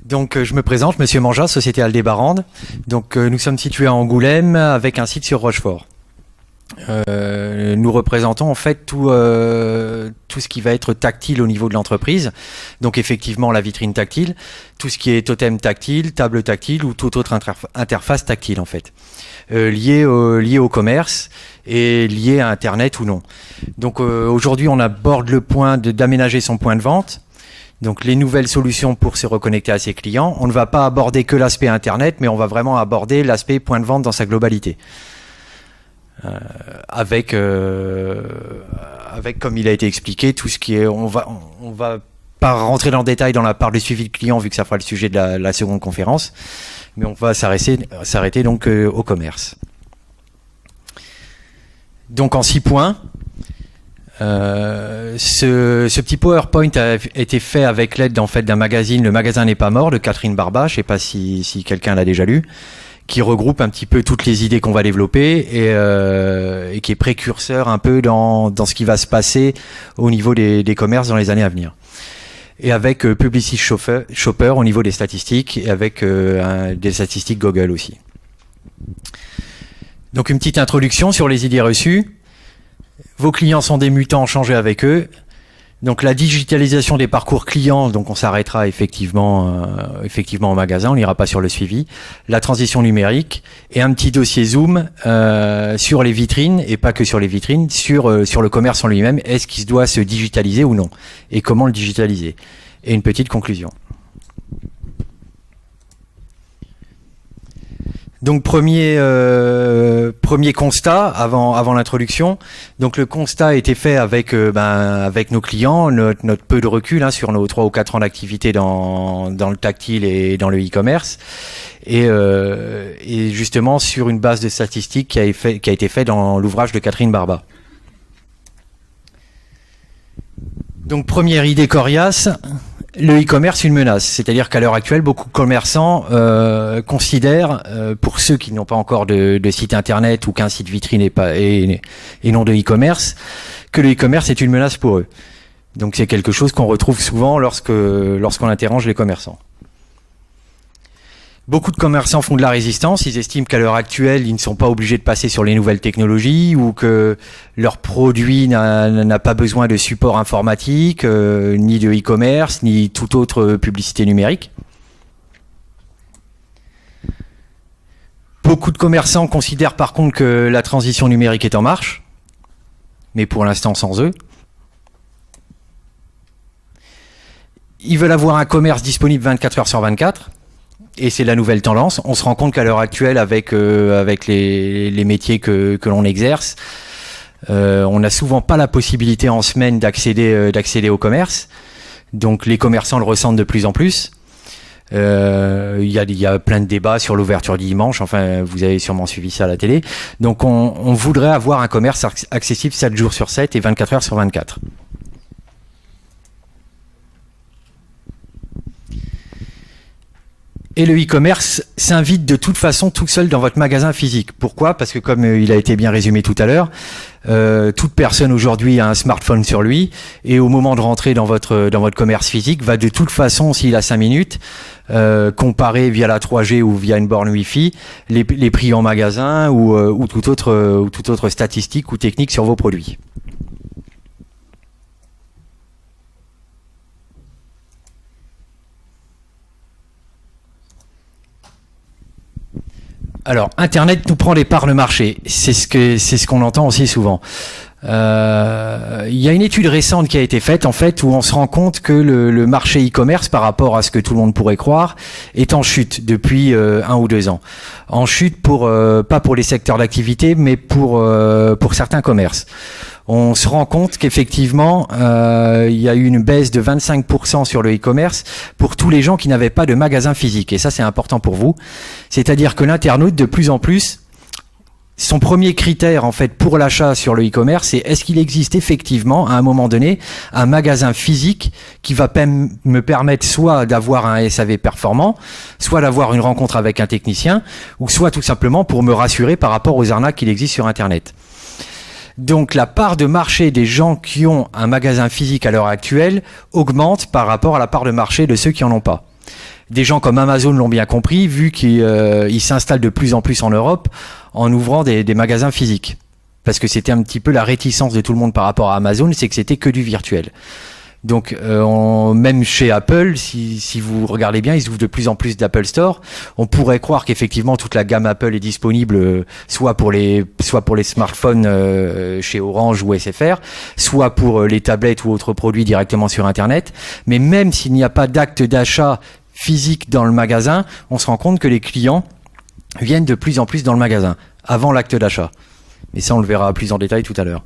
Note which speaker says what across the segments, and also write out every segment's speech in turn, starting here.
Speaker 1: Donc je me présente, Monsieur Manja, Société Aldébarande. Donc nous sommes situés à Angoulême avec un site sur Rochefort. Nous représentons en fait tout ce qui va être tactile au niveau de l'entreprise. Donc effectivement la vitrine tactile, tout ce qui est totem tactile, table tactile ou toute autre interface tactile en fait, lié au commerce et lié à Internet ou non. Donc aujourd'hui on aborde le point d'aménager son point de vente. Donc les nouvelles solutions pour se reconnecter à ses clients. On ne va pas aborder que l'aspect Internet, mais on va vraiment aborder l'aspect point de vente dans sa globalité. Avec comme il a été expliqué, tout ce qui est, on va pas rentrer dans le détail dans la part de suivi de client vu que ça fera le sujet de la seconde conférence, mais on va s'arrêter donc au commerce. Donc en 6 points. Ce petit PowerPoint a été fait avec l'aide en fait d'un magazine, Le Magasin n'est pas mort, de Catherine Barba, je ne sais pas si quelqu'un l'a déjà lu, qui regroupe un petit peu toutes les idées qu'on va développer et qui est précurseur un peu dans ce qui va se passer au niveau des commerces dans les années à venir. Et avec Publicist Shopper au niveau des statistiques et avec des statistiques Google aussi. Donc une petite introduction sur les idées reçues. Vos clients sont des mutants, changez avec eux. Donc la digitalisation des parcours clients, donc on s'arrêtera effectivement au magasin, on n'ira pas sur le suivi. La transition numérique et un petit dossier Zoom sur les vitrines et pas que sur les vitrines, sur le commerce en lui-même. Est-ce qu'il doit se digitaliser ou non? Et comment le digitaliser? Et une petite conclusion. Donc premier constat avant l'introduction. Donc le constat a été fait avec nos clients, notre peu de recul sur nos 3 ou 4 ans d'activité dans le tactile et dans le e-commerce, et justement sur une base de statistiques qui a été fait dans l'ouvrage de Catherine Barba. Donc première idée coriace. Le e-commerce une menace, c'est-à-dire qu'à l'heure actuelle, beaucoup de commerçants considèrent, pour ceux qui n'ont pas encore de site internet ou qu'un site vitrine et non de e-commerce, que le e-commerce est une menace pour eux. Donc c'est quelque chose qu'on retrouve souvent lorsqu'on interroge les commerçants. Beaucoup de commerçants font de la résistance, ils estiment qu'à l'heure actuelle, ils ne sont pas obligés de passer sur les nouvelles technologies ou que leur produit n'a pas besoin de support informatique, ni de e-commerce, ni toute autre publicité numérique. Beaucoup de commerçants considèrent par contre que la transition numérique est en marche, mais pour l'instant sans eux. Ils veulent avoir un commerce disponible 24 heures sur 24. Et c'est la nouvelle tendance. On se rend compte qu'à l'heure actuelle, avec les métiers que l'on exerce, on n'a souvent pas la possibilité en semaine d'accéder au commerce. Donc les commerçants le ressentent de plus en plus. Il y a plein de débats sur l'ouverture du dimanche. Enfin, vous avez sûrement suivi ça à la télé. Donc on voudrait avoir un commerce accessible 7 jours sur 7 et 24 heures sur 24. Et le e-commerce s'invite de toute façon tout seul dans votre magasin physique. Pourquoi? Parce que comme il a été bien résumé tout à l'heure, toute personne aujourd'hui a un smartphone sur lui et au moment de rentrer dans votre commerce physique va de toute façon, s'il a 5 minutes, comparer via la 3G ou via une borne Wi-Fi les prix en magasin ou toute autre statistique ou technique sur vos produits. Alors, Internet nous prend des parts de marché. C'est ce qu'on entend aussi souvent. Il y a une étude récente qui a été faite, en fait, où on se rend compte que le marché e-commerce, par rapport à ce que tout le monde pourrait croire, est en chute depuis 1 ou 2 ans. En chute pas pour les secteurs d'activité, mais pour certains commerces. On se rend compte qu'effectivement, il y a eu une baisse de 25% sur le e-commerce pour tous les gens qui n'avaient pas de magasin physique. Et ça, c'est important pour vous. C'est-à-dire que l'internaute, de plus en plus, son premier critère, en fait, pour l'achat sur le e-commerce, c'est est-ce qu'il existe effectivement, à un moment donné, un magasin physique qui va me permettre soit d'avoir un SAV performant, soit d'avoir une rencontre avec un technicien, ou soit tout simplement pour me rassurer par rapport aux arnaques qu'il existe sur Internet. Donc la part de marché des gens qui ont un magasin physique à l'heure actuelle augmente par rapport à la part de marché de ceux qui n'en ont pas. Des gens comme Amazon l'ont bien compris, vu qu'ils s'installent de plus en plus en Europe en ouvrant des magasins physiques. Parce que c'était un petit peu la réticence de tout le monde par rapport à Amazon, c'est que c'était que du virtuel. Donc même chez Apple, si vous regardez bien, ils ouvrent de plus en plus d'Apple Store. On pourrait croire qu'effectivement toute la gamme Apple est disponible soit pour les smartphones chez Orange ou SFR, soit pour les tablettes ou autres produits directement sur Internet. Mais même s'il n'y a pas d'acte d'achat physique dans le magasin, on se rend compte que les clients viennent de plus en plus dans le magasin avant l'acte d'achat. Mais ça, on le verra plus en détail tout à l'heure.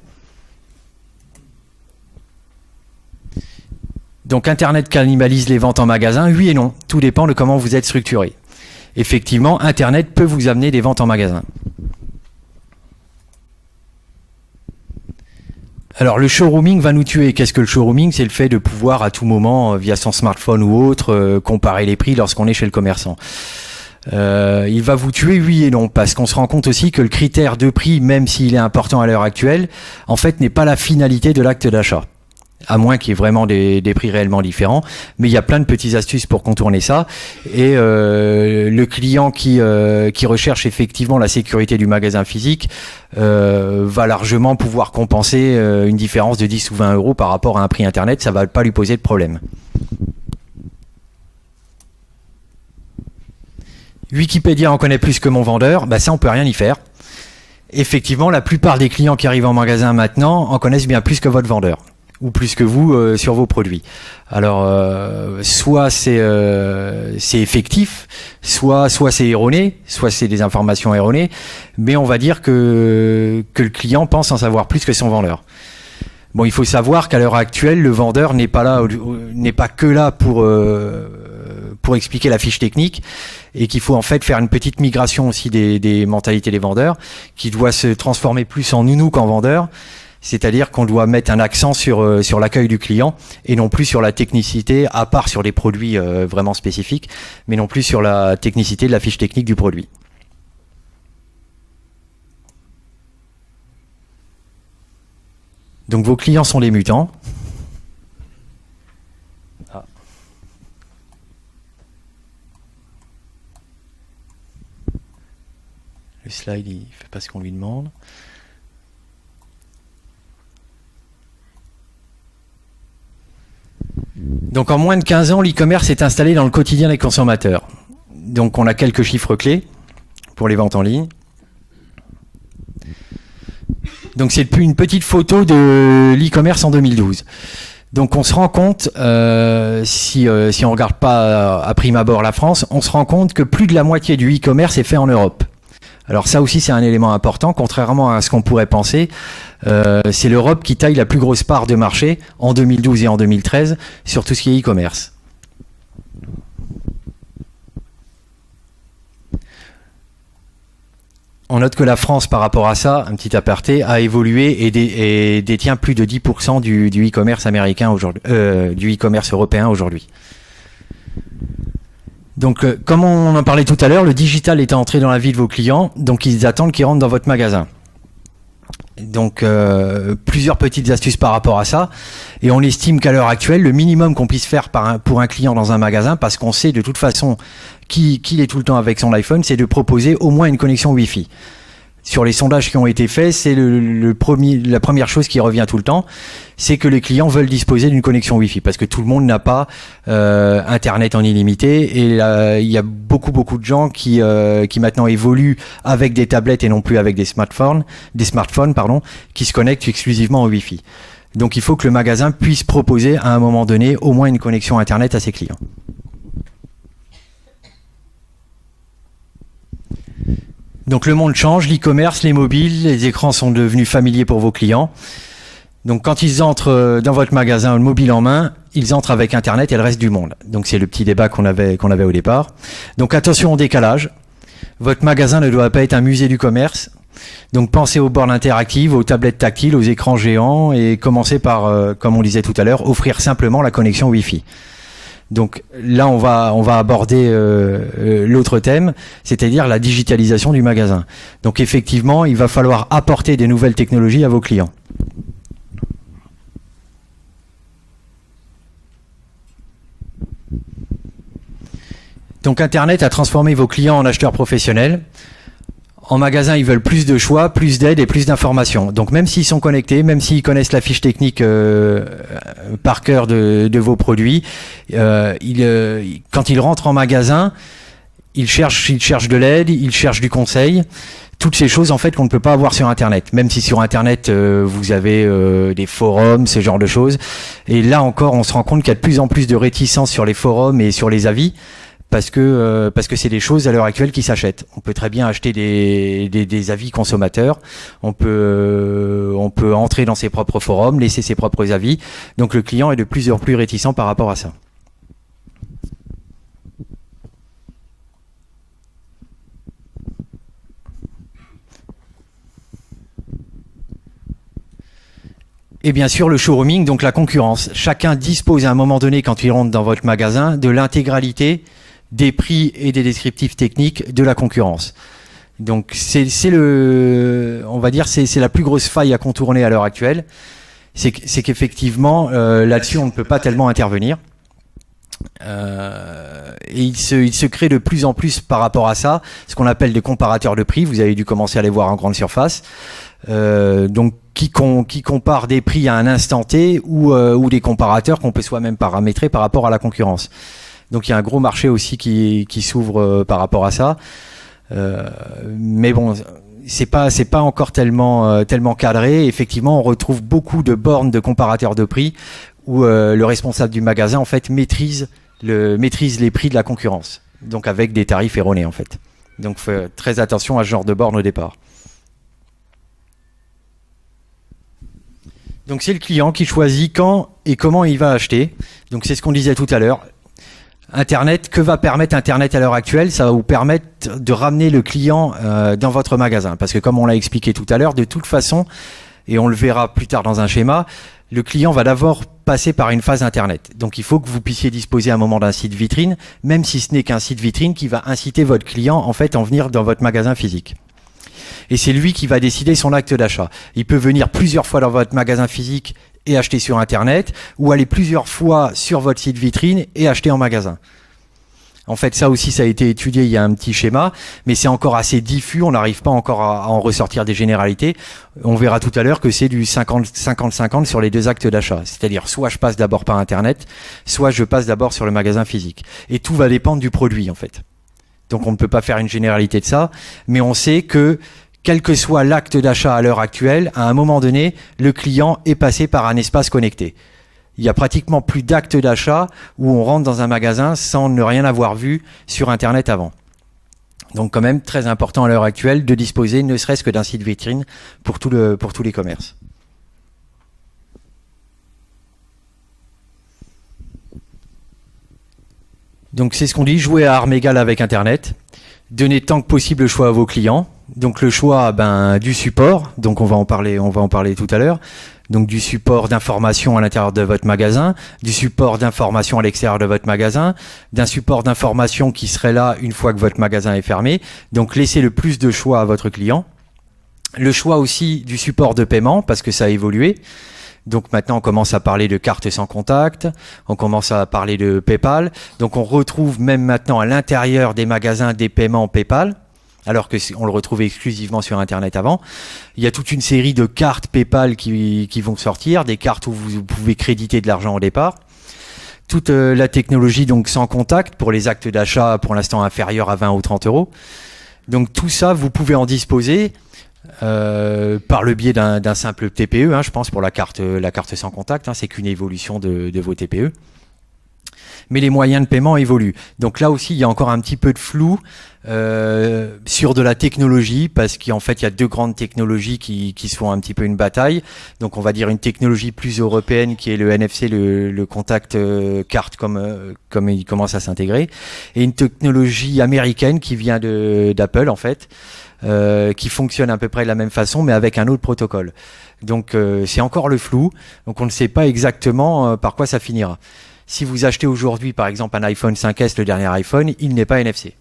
Speaker 1: Donc Internet cannibalise les ventes en magasin? Oui et non, tout dépend de comment vous êtes structuré. Effectivement, Internet peut vous amener des ventes en magasin. Alors le showrooming va nous tuer. Qu'est-ce que le showrooming? C'est le fait de pouvoir à tout moment, via son smartphone ou autre, comparer les prix lorsqu'on est chez le commerçant. Il va vous tuer, oui et non, parce qu'on se rend compte aussi que le critère de prix, même s'il est important à l'heure actuelle, en fait n'est pas la finalité de l'acte d'achat. À moins qu'il y ait vraiment des prix réellement différents, mais il y a plein de petites astuces pour contourner ça. Et le client qui recherche effectivement la sécurité du magasin physique va largement pouvoir compenser une différence de 10 ou 20 euros par rapport à un prix internet. Ça va pas lui poser de problème. Wikipédia en connaît plus que mon vendeur, bah ça on peut rien y faire. Effectivement, la plupart des clients qui arrivent en magasin maintenant en connaissent bien plus que votre vendeur. Ou plus que vous sur vos produits. Alors, soit c'est effectif, soit c'est erroné, soit c'est des informations erronées, mais on va dire que le client pense en savoir plus que son vendeur. Bon, il faut savoir qu'à l'heure actuelle, le vendeur n'est pas que là pour expliquer la fiche technique, et qu'il faut en fait faire une petite migration aussi des mentalités des vendeurs, qui doit se transformer plus en nounou qu'en vendeur. C'est-à-dire qu'on doit mettre un accent sur l'accueil du client et non plus sur la technicité, à part sur des produits vraiment spécifiques, mais non plus sur la technicité de la fiche technique du produit. Donc vos clients sont des mutants. Ah. Le slide, il fait pas ce qu'on lui demande. Donc en moins de 15 ans, l'e-commerce est installé dans le quotidien des consommateurs. Donc on a quelques chiffres clés pour les ventes en ligne. Donc c'est une petite photo de l'e-commerce en 2012. Donc on se rend compte, si on regarde pas à prime abord la France, on se rend compte que plus de la moitié du e-commerce est fait en Europe. Alors ça aussi c'est un élément important, contrairement à ce qu'on pourrait penser. C'est l'Europe qui taille la plus grosse part de marché en 2012 et en 2013 sur tout ce qui est e-commerce. On note que la France, par rapport à ça, un petit aparté, a évolué et détient plus de 10% du e-commerce américain aujourd'hui, du e-commerce européen aujourd'hui. Donc, comme on en parlait tout à l'heure, le digital est entré dans la vie de vos clients, donc ils attendent qu'ils rentrent dans votre magasin. Donc, plusieurs petites astuces par rapport à ça. Et on estime qu'à l'heure actuelle, le minimum qu'on puisse faire pour un client dans un magasin, parce qu'on sait de toute façon qu'il est tout le temps avec son iPhone, c'est de proposer au moins une connexion Wi-Fi. Sur les sondages qui ont été faits, c'est la première chose qui revient tout le temps, c'est que les clients veulent disposer d'une connexion Wi-Fi, parce que tout le monde n'a pas Internet en illimité, et il y a beaucoup de gens qui maintenant évoluent avec des tablettes et non plus avec des smartphones, qui se connectent exclusivement au Wi-Fi. Donc il faut que le magasin puisse proposer à un moment donné au moins une connexion Internet à ses clients. Donc le monde change, l'e-commerce, les mobiles, les écrans sont devenus familiers pour vos clients. Donc quand ils entrent dans votre magasin, le mobile en main, ils entrent avec Internet et le reste du monde. Donc c'est le petit débat qu'on avait au départ. Donc attention au décalage. Votre magasin ne doit pas être un musée du commerce. Donc pensez aux bornes interactives, aux tablettes tactiles, aux écrans géants et commencez par, comme on disait tout à l'heure, offrir simplement la connexion Wi-Fi. Donc là, on va aborder l'autre thème, c'est-à-dire la digitalisation du magasin. Donc effectivement, il va falloir apporter des nouvelles technologies à vos clients. Donc Internet a transformé vos clients en acheteurs professionnels. En magasin, ils veulent plus de choix, plus d'aide et plus d'informations. Donc même s'ils sont connectés, même s'ils connaissent la fiche technique par cœur de vos produits, quand ils rentrent en magasin, ils cherchent de l'aide, ils cherchent du conseil. Toutes ces choses en fait qu'on ne peut pas avoir sur Internet. Même si sur Internet vous avez des forums, ce genre de choses. Et là encore, on se rend compte qu'il y a de plus en plus de réticence sur les forums et sur les avis. Parce que c'est des choses à l'heure actuelle qui s'achètent. On peut très bien acheter des avis consommateurs. On peut entrer dans ses propres forums, laisser ses propres avis. Donc le client est de plus en plus réticent par rapport à ça. Et bien sûr le showrooming, donc la concurrence. Chacun dispose à un moment donné, quand il rentre dans votre magasin, de l'intégralité des prix et des descriptifs techniques de la concurrence. Donc c'est la plus grosse faille à contourner à l'heure actuelle, c'est qu'effectivement là-dessus on ne peut pas tellement intervenir. Et il se crée de plus en plus par rapport à ça ce qu'on appelle des comparateurs de prix. Vous avez dû commencer à les voir en grande surface. Donc qui compare des prix à un instant T ou des comparateurs qu'on peut soi-même paramétrer par rapport à la concurrence. Donc il y a un gros marché aussi qui s'ouvre par rapport à ça. Mais bon, c'est pas encore tellement cadré. Effectivement, on retrouve beaucoup de bornes de comparateurs de prix où le responsable du magasin en fait maîtrise les prix de la concurrence. Donc avec des tarifs erronés en fait. Donc faites très attention à ce genre de borne au départ. Donc c'est le client qui choisit quand et comment il va acheter. Donc c'est ce qu'on disait tout à l'heure. Internet, que va permettre Internet à l'heure actuelle? Ça va vous permettre de ramener le client dans votre magasin. Parce que comme on l'a expliqué tout à l'heure, de toute façon, et on le verra plus tard dans un schéma, le client va d'abord passer par une phase Internet. Donc il faut que vous puissiez disposer à un moment d'un site vitrine, même si ce n'est qu'un site vitrine qui va inciter votre client en fait à venir dans votre magasin physique. Et c'est lui qui va décider son acte d'achat. Il peut venir plusieurs fois dans votre magasin physique et acheter sur Internet, ou aller plusieurs fois sur votre site vitrine et acheter en magasin. En fait, ça aussi, ça a été étudié, il y a un petit schéma, mais c'est encore assez diffus, on n'arrive pas encore à en ressortir des généralités. On verra tout à l'heure que c'est du 50-50 sur les deux actes d'achat. C'est-à-dire, soit je passe d'abord par Internet, soit je passe d'abord sur le magasin physique. Et tout va dépendre du produit, en fait. Donc on ne peut pas faire une généralité de ça, mais on sait que quel que soit l'acte d'achat à l'heure actuelle, à un moment donné, le client est passé par un espace connecté. Il y a pratiquement plus d'actes d'achat où on rentre dans un magasin sans ne rien avoir vu sur Internet avant. Donc quand même très important à l'heure actuelle de disposer ne serait-ce que d'un site vitrine pour tous les commerces. Donc c'est ce qu'on dit, jouer à armes égales avec Internet. Donnez tant que possible le choix à vos clients. Donc le choix du support, donc on va en parler tout à l'heure. Donc du support d'information à l'intérieur de votre magasin, du support d'information à l'extérieur de votre magasin, d'un support d'information qui serait là une fois que votre magasin est fermé. Donc laissez le plus de choix à votre client. Le choix aussi du support de paiement parce que ça a évolué. Donc maintenant on commence à parler de carte sans contact, on commence à parler de PayPal. Donc on retrouve même maintenant à l'intérieur des magasins des paiements PayPal, alors que on le retrouvait exclusivement sur Internet avant. Il y a toute une série de cartes PayPal qui vont sortir, des cartes où vous pouvez créditer de l'argent au départ. Toute la technologie donc sans contact pour les actes d'achat pour l'instant inférieurs à 20 ou 30 euros. Donc tout ça, vous pouvez en disposer par le biais d'un simple TPE, je pense pour la carte sans contact, c'est qu'une évolution de vos TPE. Mais les moyens de paiement évoluent. Donc là aussi, il y a encore un petit peu de flou sur de la technologie, parce qu'en fait, il y a deux grandes technologies qui se font un petit peu une bataille. Donc on va dire une technologie plus européenne qui est le NFC, le contact carte comme il commence à s'intégrer, et une technologie américaine qui vient d'Apple en fait, qui fonctionne à peu près de la même façon, mais avec un autre protocole. Donc c'est encore le flou, donc on ne sait pas exactement par quoi ça finira. Si vous achetez aujourd'hui, par exemple, un iPhone 5S, le dernier iPhone, il n'est pas NFC.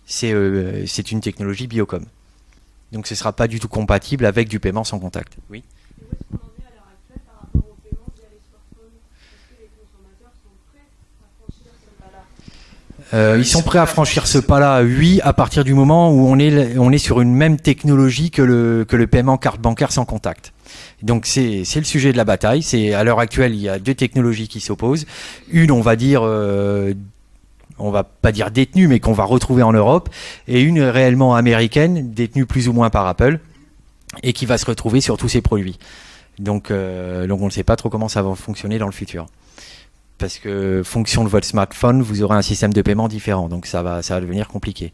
Speaker 1: C'est une technologie Biocom. Donc ce ne sera pas du tout compatible avec du paiement sans contact. Oui.
Speaker 2: Et où est-ce qu'on en est à l'heure actuelle par rapport au paiement via les smartphones? Est-ce que les consommateurs sont prêts à franchir ce pas-là?
Speaker 1: Ils sont prêts à franchir ce pas-là, oui, à partir du moment où on est sur une même technologie que le paiement carte bancaire sans contact. Donc c'est le sujet de la bataille. C'est à l'heure actuelle, il y a deux technologies qui s'opposent. Une, on va dire, on va pas dire détenue, mais qu'on va retrouver en Europe, et une réellement américaine, détenue plus ou moins par Apple, et qui va se retrouver sur tous ces produits. Donc on ne sait pas trop comment ça va fonctionner dans le futur. Parce que fonction de votre smartphone, vous aurez un système de paiement différent, donc ça va devenir compliqué.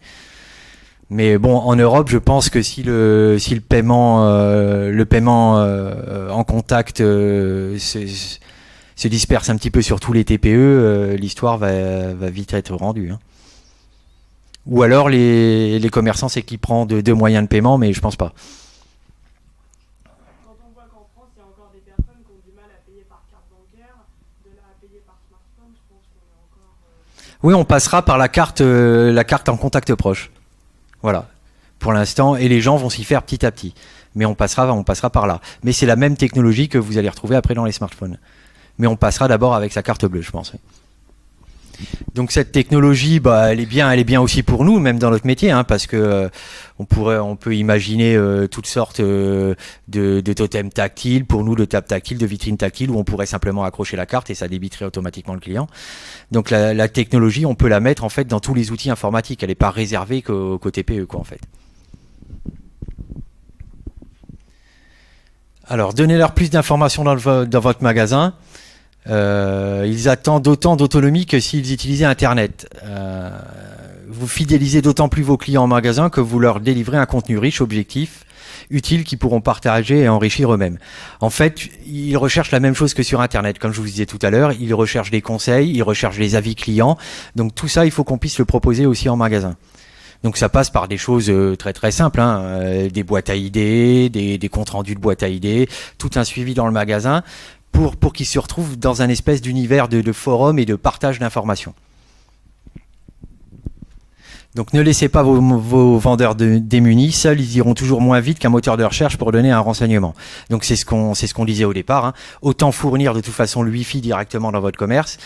Speaker 1: Mais bon, en Europe, je pense que si le paiement en contact se disperse un petit peu sur tous les TPE, l'histoire va vite être rendue. Hein. Ou alors les commerçants s'équiperont de deux moyens de paiement, mais je pense pas.
Speaker 2: Quand on voit qu'en France, il y a encore des personnes qui ont du mal à payer par carte bancaire, de là à payer par smartphone, je pense qu'on est encore...
Speaker 1: Oui, on passera par la carte en contact proche. Voilà. Pour l'instant, et les gens vont s'y faire petit à petit. Mais on passera par là. Mais c'est la même technologie que vous allez retrouver après dans les smartphones. Mais on passera d'abord avec sa carte bleue, je pense. Donc cette technologie, elle est bien aussi pour nous, même dans notre métier, hein, parce que on peut imaginer toutes sortes de totems tactiles, pour nous de tables tactiles, de vitrines tactiles, où on pourrait simplement accrocher la carte et ça débiterait automatiquement le client. Donc la technologie, on peut la mettre en fait dans tous les outils informatiques. Elle n'est pas réservée qu'au TPE, quoi, en fait. Alors, donnez-leur plus d'informations dans votre magasin. Ils attendent autant d'autonomie que s'ils utilisaient Internet. Vous fidélisez d'autant plus vos clients en magasin que vous leur délivrez un contenu riche, objectif, utile, qu'ils pourront partager et enrichir eux-mêmes. En fait, ils recherchent la même chose que sur Internet. Comme je vous disais tout à l'heure, ils recherchent des conseils, ils recherchent les avis clients. Donc tout ça, il faut qu'on puisse le proposer aussi en magasin. Donc ça passe par des choses très très simples, hein, des boîtes à idées, des comptes rendus de boîtes à idées, tout un suivi dans le magasin pour qu'ils se retrouvent dans un espèce d'univers de forum et de partage d'informations. Donc ne laissez pas vos vendeurs démunis, seuls ils iront toujours moins vite qu'un moteur de recherche pour donner un renseignement. Donc c'est ce qu'on disait au départ, hein. Autant fournir de toute façon le Wi-Fi directement dans votre commerce,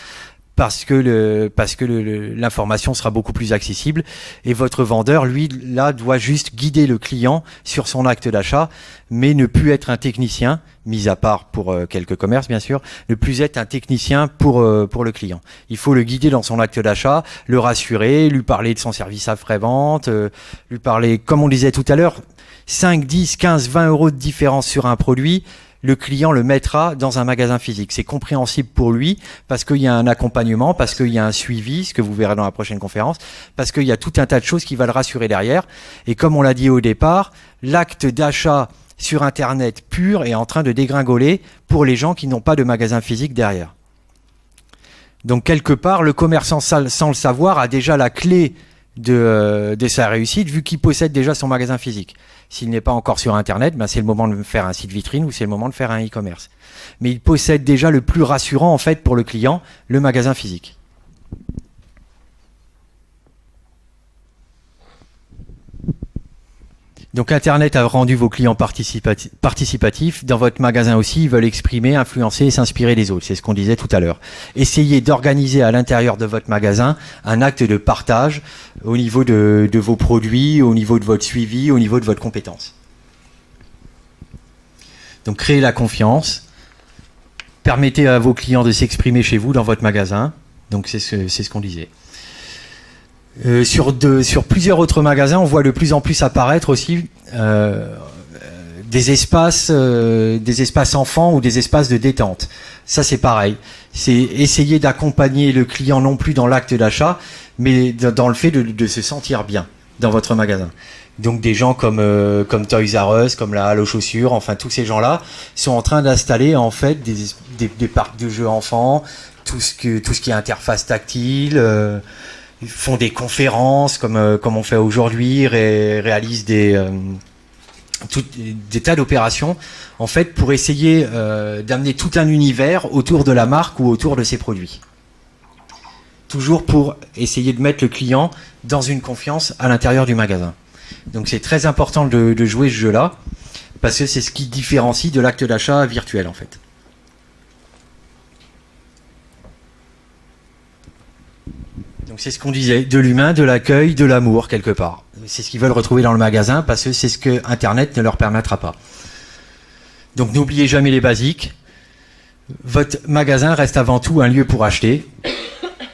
Speaker 1: parce que l'information sera beaucoup plus accessible, et votre vendeur, lui, là, doit juste guider le client sur son acte d'achat, mais ne plus être un technicien, mis à part pour quelques commerces bien sûr, ne plus être un technicien pour le client. Il faut le guider dans son acte d'achat, le rassurer, lui parler de son service après-vente, lui parler, comme on disait tout à l'heure, 5, 10, 15, 20 euros de différence sur un produit, le client le mettra dans un magasin physique. C'est compréhensible pour lui parce qu'il y a un accompagnement, parce qu'il y a un suivi, ce que vous verrez dans la prochaine conférence, parce qu'il y a tout un tas de choses qui va le rassurer derrière. Et comme on l'a dit au départ, l'acte d'achat sur Internet pur est en train de dégringoler pour les gens qui n'ont pas de magasin physique derrière. Donc quelque part, le commerçant, sans le savoir, a déjà la clé de sa réussite, vu qu'il possède déjà son magasin physique. S'il n'est pas encore sur Internet, c'est le moment de faire un site vitrine ou c'est le moment de faire un e-commerce. Mais il possède déjà le plus rassurant en fait pour le client, le magasin physique. Donc Internet a rendu vos clients participatifs. Dans votre magasin aussi, ils veulent exprimer, influencer et s'inspirer des autres. C'est ce qu'on disait tout à l'heure. Essayez d'organiser à l'intérieur de votre magasin un acte de partage au niveau de vos produits, au niveau de votre suivi, au niveau de votre compétence. Donc créez la confiance. Permettez à vos clients de s'exprimer chez vous dans votre magasin. Donc c'est ce qu'on disait. Sur plusieurs autres magasins, on voit de plus en plus apparaître aussi des espaces enfants ou des espaces de détente. Ça, c'est pareil. C'est essayer d'accompagner le client non plus dans l'acte d'achat, mais dans le fait de se sentir bien dans votre magasin. Donc des gens comme Toys R Us, comme la Halle aux chaussures, enfin tous ces gens-là sont en train d'installer en fait des parcs de jeux enfants, tout ce qui est interface tactile. Ils font des conférences comme on fait aujourd'hui, réalisent des tas d'opérations en fait pour essayer d'amener tout un univers autour de la marque ou autour de ses produits. Toujours pour essayer de mettre le client dans une confiance à l'intérieur du magasin. Donc c'est très important de jouer ce jeu-là parce que c'est ce qui différencie de l'acte d'achat virtuel en fait. Donc Donc c'est ce qu'on disait, de l'humain, de l'accueil, de l'amour quelque part. C'est ce qu'ils veulent retrouver dans le magasin parce que c'est ce que Internet ne leur permettra pas. Donc n'oubliez jamais les basiques. Votre magasin reste avant tout un lieu pour acheter.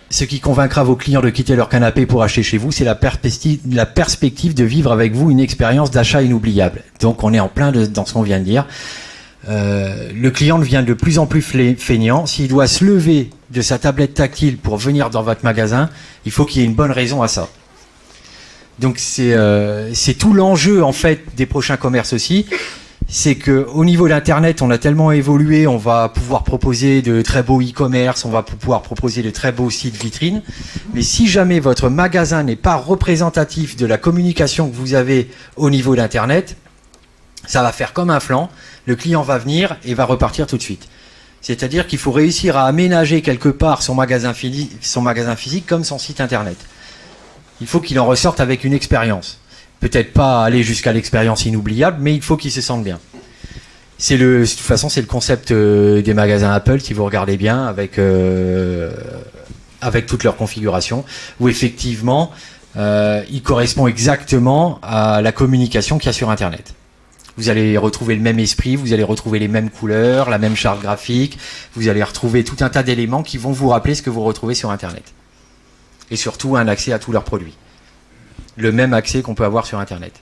Speaker 1: Ce qui convaincra vos clients de quitter leur canapé pour acheter chez vous, c'est la perspective de vivre avec vous une expérience d'achat inoubliable. Donc on est en plein dans ce qu'on vient de dire. Le client devient de plus en plus feignant. S'il doit se lever de sa tablette tactile pour venir dans votre magasin, il faut qu'il y ait une bonne raison à ça. Donc c'est tout l'enjeu en fait des prochains commerces aussi. C'est que au niveau d'Internet, on a tellement évolué, on va pouvoir proposer de très beaux e-commerce, on va pouvoir proposer de très beaux sites vitrines. Mais si jamais votre magasin n'est pas représentatif de la communication que vous avez au niveau d'Internet, ça va faire comme un flanc. Le client va venir et va repartir tout de suite. C'est-à-dire qu'il faut réussir à aménager quelque part son magasin physique comme son site Internet. Il faut qu'il en ressorte avec une expérience. Peut-être pas aller jusqu'à l'expérience inoubliable, mais il faut qu'ils se sentent bien. De toute façon, c'est le concept des magasins Apple, si vous regardez bien, avec toute leur configuration, où effectivement, il correspond exactement à la communication qu'il y a sur Internet. Vous allez retrouver le même esprit, vous allez retrouver les mêmes couleurs, la même charte graphique, vous allez retrouver tout un tas d'éléments qui vont vous rappeler ce que vous retrouvez sur Internet. Et surtout, un accès à tous leurs produits. Le même accès qu'on peut avoir sur Internet.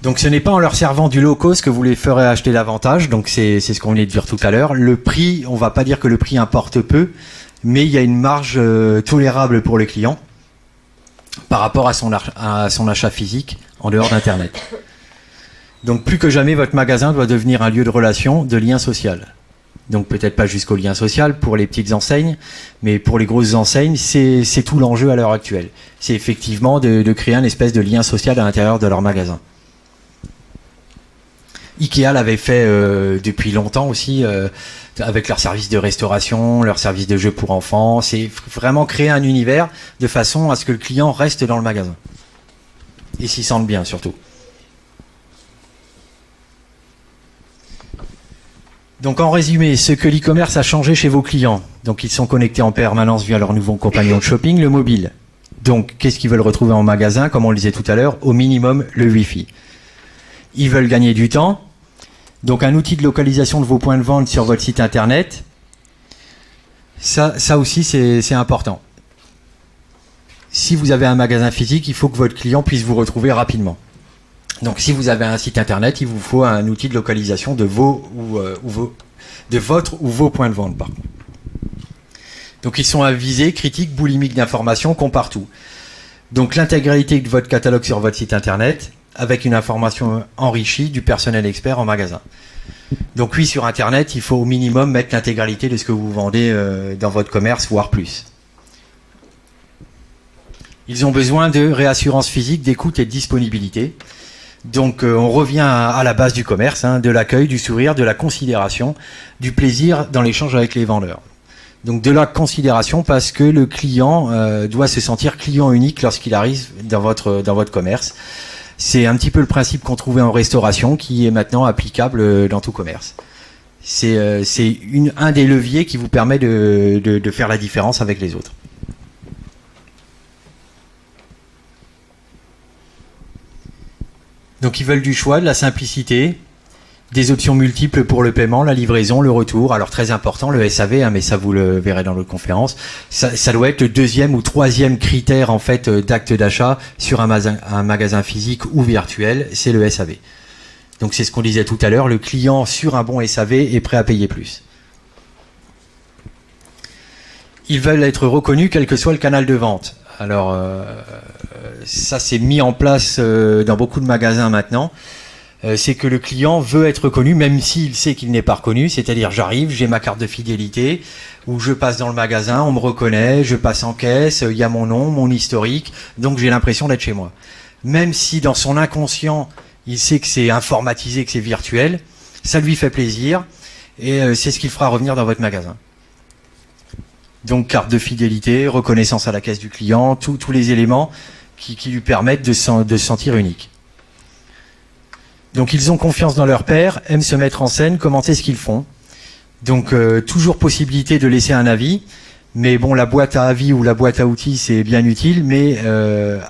Speaker 1: Donc ce n'est pas en leur servant du low cost que vous les ferez acheter davantage, donc c'est ce qu'on venait de dire tout à l'heure. Le prix, on ne va pas dire que le prix importe peu, mais il y a une marge tolérable pour le client par rapport à son achat physique en dehors d'Internet. Donc plus que jamais, votre magasin doit devenir un lieu de relation, de lien social. Donc peut-être pas jusqu'au lien social pour les petites enseignes, mais pour les grosses enseignes, c'est tout l'enjeu à l'heure actuelle. C'est effectivement de créer un espèce de lien social à l'intérieur de leur magasin. Ikea l'avait fait depuis longtemps aussi, avec leur service de restauration, leur service de jeux pour enfants. C'est vraiment créer un univers de façon à ce que le client reste dans le magasin. Et s'y sente bien surtout. Donc en résumé, ce que l'e-commerce a changé chez vos clients. Donc ils sont connectés en permanence via leur nouveau compagnon de shopping, le mobile. Donc qu'est-ce qu'ils veulent retrouver en magasin? Comme on le disait tout à l'heure, au minimum le Wi-Fi. Ils veulent gagner du temps. Donc un outil de localisation de vos points de vente sur votre site internet. Ça aussi c'est important. Si vous avez un magasin physique, il faut que votre client puisse vous retrouver rapidement. Donc si vous avez un site internet, il vous faut un outil de localisation de votre ou vos points de vente par contre. Donc ils sont avisés, critiques, boulimiques d'informations qu'on partout. Donc l'intégralité de votre catalogue sur votre site internet avec une information enrichie du personnel expert en magasin. Donc oui, sur internet, il faut au minimum mettre l'intégralité de ce que vous vendez dans votre commerce, voire plus. Ils ont besoin de réassurance physique, d'écoute et de disponibilité. Donc on revient à la base du commerce, de l'accueil, du sourire, de la considération, du plaisir dans l'échange avec les vendeurs. Donc de la considération parce que le client doit se sentir client unique lorsqu'il arrive dans votre commerce. C'est un petit peu le principe qu'on trouvait en restauration qui est maintenant applicable dans tout commerce. C'est un des leviers qui vous permet de faire la différence avec les autres. Donc ils veulent du choix, de la simplicité, des options multiples pour le paiement, la livraison, le retour. Alors très important, le SAV, mais ça vous le verrez dans l'autre conférence. Ça doit être le deuxième ou troisième critère en fait d'acte d'achat sur un magasin physique ou virtuel, c'est le SAV. Donc c'est ce qu'on disait tout à l'heure, le client sur un bon SAV est prêt à payer plus. Ils veulent être reconnus quel que soit le canal de vente. Alors ça c'est mis en place dans beaucoup de magasins maintenant. C'est que le client veut être reconnu même s'il sait qu'il n'est pas reconnu. C'est-à-dire j'arrive, j'ai ma carte de fidélité, ou je passe dans le magasin, on me reconnaît, je passe en caisse, il y a mon nom, mon historique, donc j'ai l'impression d'être chez moi. Même si dans son inconscient, il sait que c'est informatisé, que c'est virtuel, ça lui fait plaisir et c'est ce qu'il fera revenir dans votre magasin. Donc carte de fidélité, reconnaissance à la caisse du client, tous les éléments qui lui permettent de se sentir unique. Donc ils ont confiance dans leur pairs, aiment se mettre en scène, commenter ce qu'ils font. Donc toujours possibilité de laisser un avis, Mais bon, la boîte à avis ou la boîte à outils, c'est bien utile, mais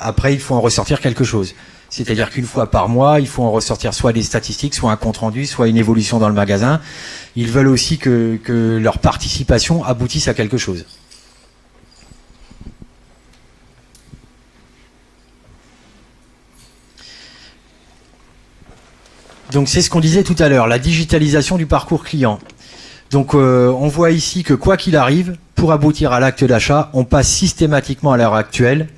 Speaker 1: après, il faut en ressortir quelque chose. C'est-à-dire qu'une fois par mois, il faut en ressortir soit des statistiques, soit un compte-rendu, soit une évolution dans le magasin. Ils veulent aussi que leur participation aboutisse à quelque chose. Donc c'est ce qu'on disait tout à l'heure, la digitalisation du parcours client. Donc on voit ici que quoi qu'il arrive, pour aboutir à l'acte d'achat, on passe systématiquement à l'heure actuelle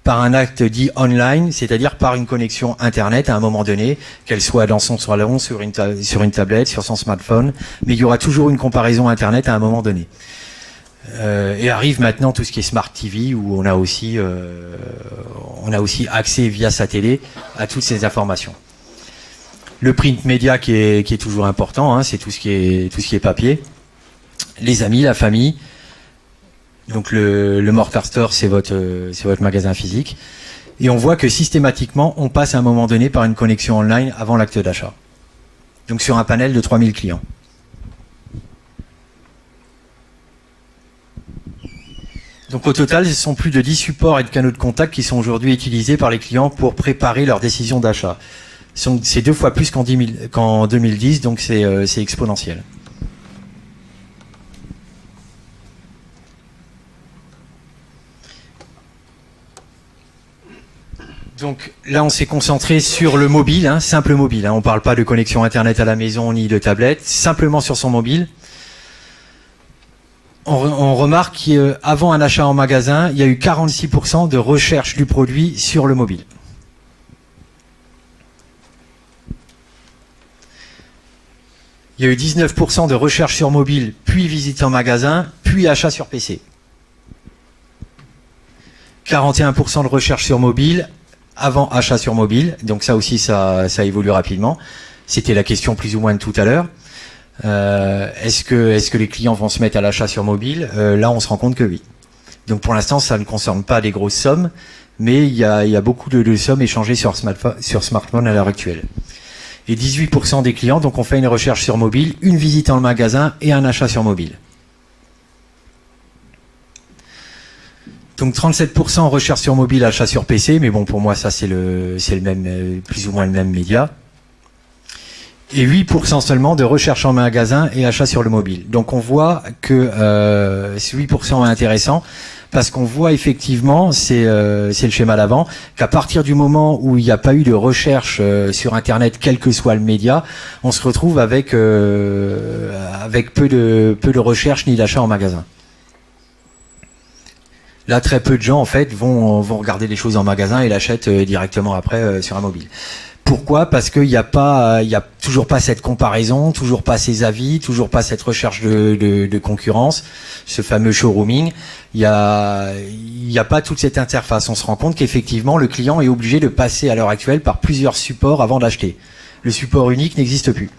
Speaker 1: par un acte dit online, c'est-à-dire par une connexion Internet à un moment donné, qu'elle soit dans son salon, sur une tablette, sur son smartphone, mais il y aura toujours une comparaison Internet à un moment donné. Et arrive maintenant tout ce qui est Smart TV, où on a aussi accès via sa télé à toutes ces informations. Le print média qui est toujours important, hein, c'est tout ce qui est papier. Les amis, la famille. Donc le Mortar Store, c'est votre magasin physique. Et on voit que systématiquement, on passe à un moment donné par une connexion online avant l'acte d'achat. Donc sur un panel de 3000 clients. Donc au total, ce sont plus de 10 supports et de canaux de contact qui sont aujourd'hui utilisés par les clients pour préparer leur décision d'achat. C'est 2 fois plus qu'en 2010, donc c'est exponentiel. Donc là, on s'est concentré sur le mobile, hein, simple mobile. Hein, on ne parle pas de connexion Internet à la maison ni de tablette, simplement sur son mobile. On remarque qu'avant un achat en magasin, il y a eu 46% de recherche du produit sur le mobile. Il y a eu 19% de recherche sur mobile, puis visite en magasin, puis achat sur PC. 41% de recherche sur mobile, avant achat sur mobile. Donc ça aussi, ça évolue rapidement. C'était la question plus ou moins de tout à l'heure. Est-ce que les clients vont se mettre à l'achat sur mobile? Là, on se rend compte que oui. Donc pour l'instant, ça ne concerne pas des grosses sommes, mais il y a beaucoup de sommes échangées sur smartphone à l'heure actuelle. Et 18% des clients donc ont fait une recherche sur mobile, une visite en magasin et un achat sur mobile. Donc 37% recherche sur mobile, achat sur PC, mais bon pour moi ça c'est le même, plus ou moins le même média. Et 8% seulement de recherche en magasin et achat sur le mobile. Donc on voit que ce 8% est intéressant parce qu'on voit effectivement, c'est le schéma d'avant, qu'à partir du moment où il n'y a pas eu de recherche sur Internet, quel que soit le média, on se retrouve avec peu de recherche ni d'achat en magasin. Là, très peu de gens en fait vont regarder les choses en magasin et l'achètent directement après sur un mobile. Pourquoi? Parce qu'il n'y a toujours pas cette comparaison, toujours pas ces avis, toujours pas cette recherche de concurrence, ce fameux showrooming. Il y a pas toute cette interface. On se rend compte qu'effectivement, le client est obligé de passer à l'heure actuelle par plusieurs supports avant d'acheter. Le support unique n'existe plus.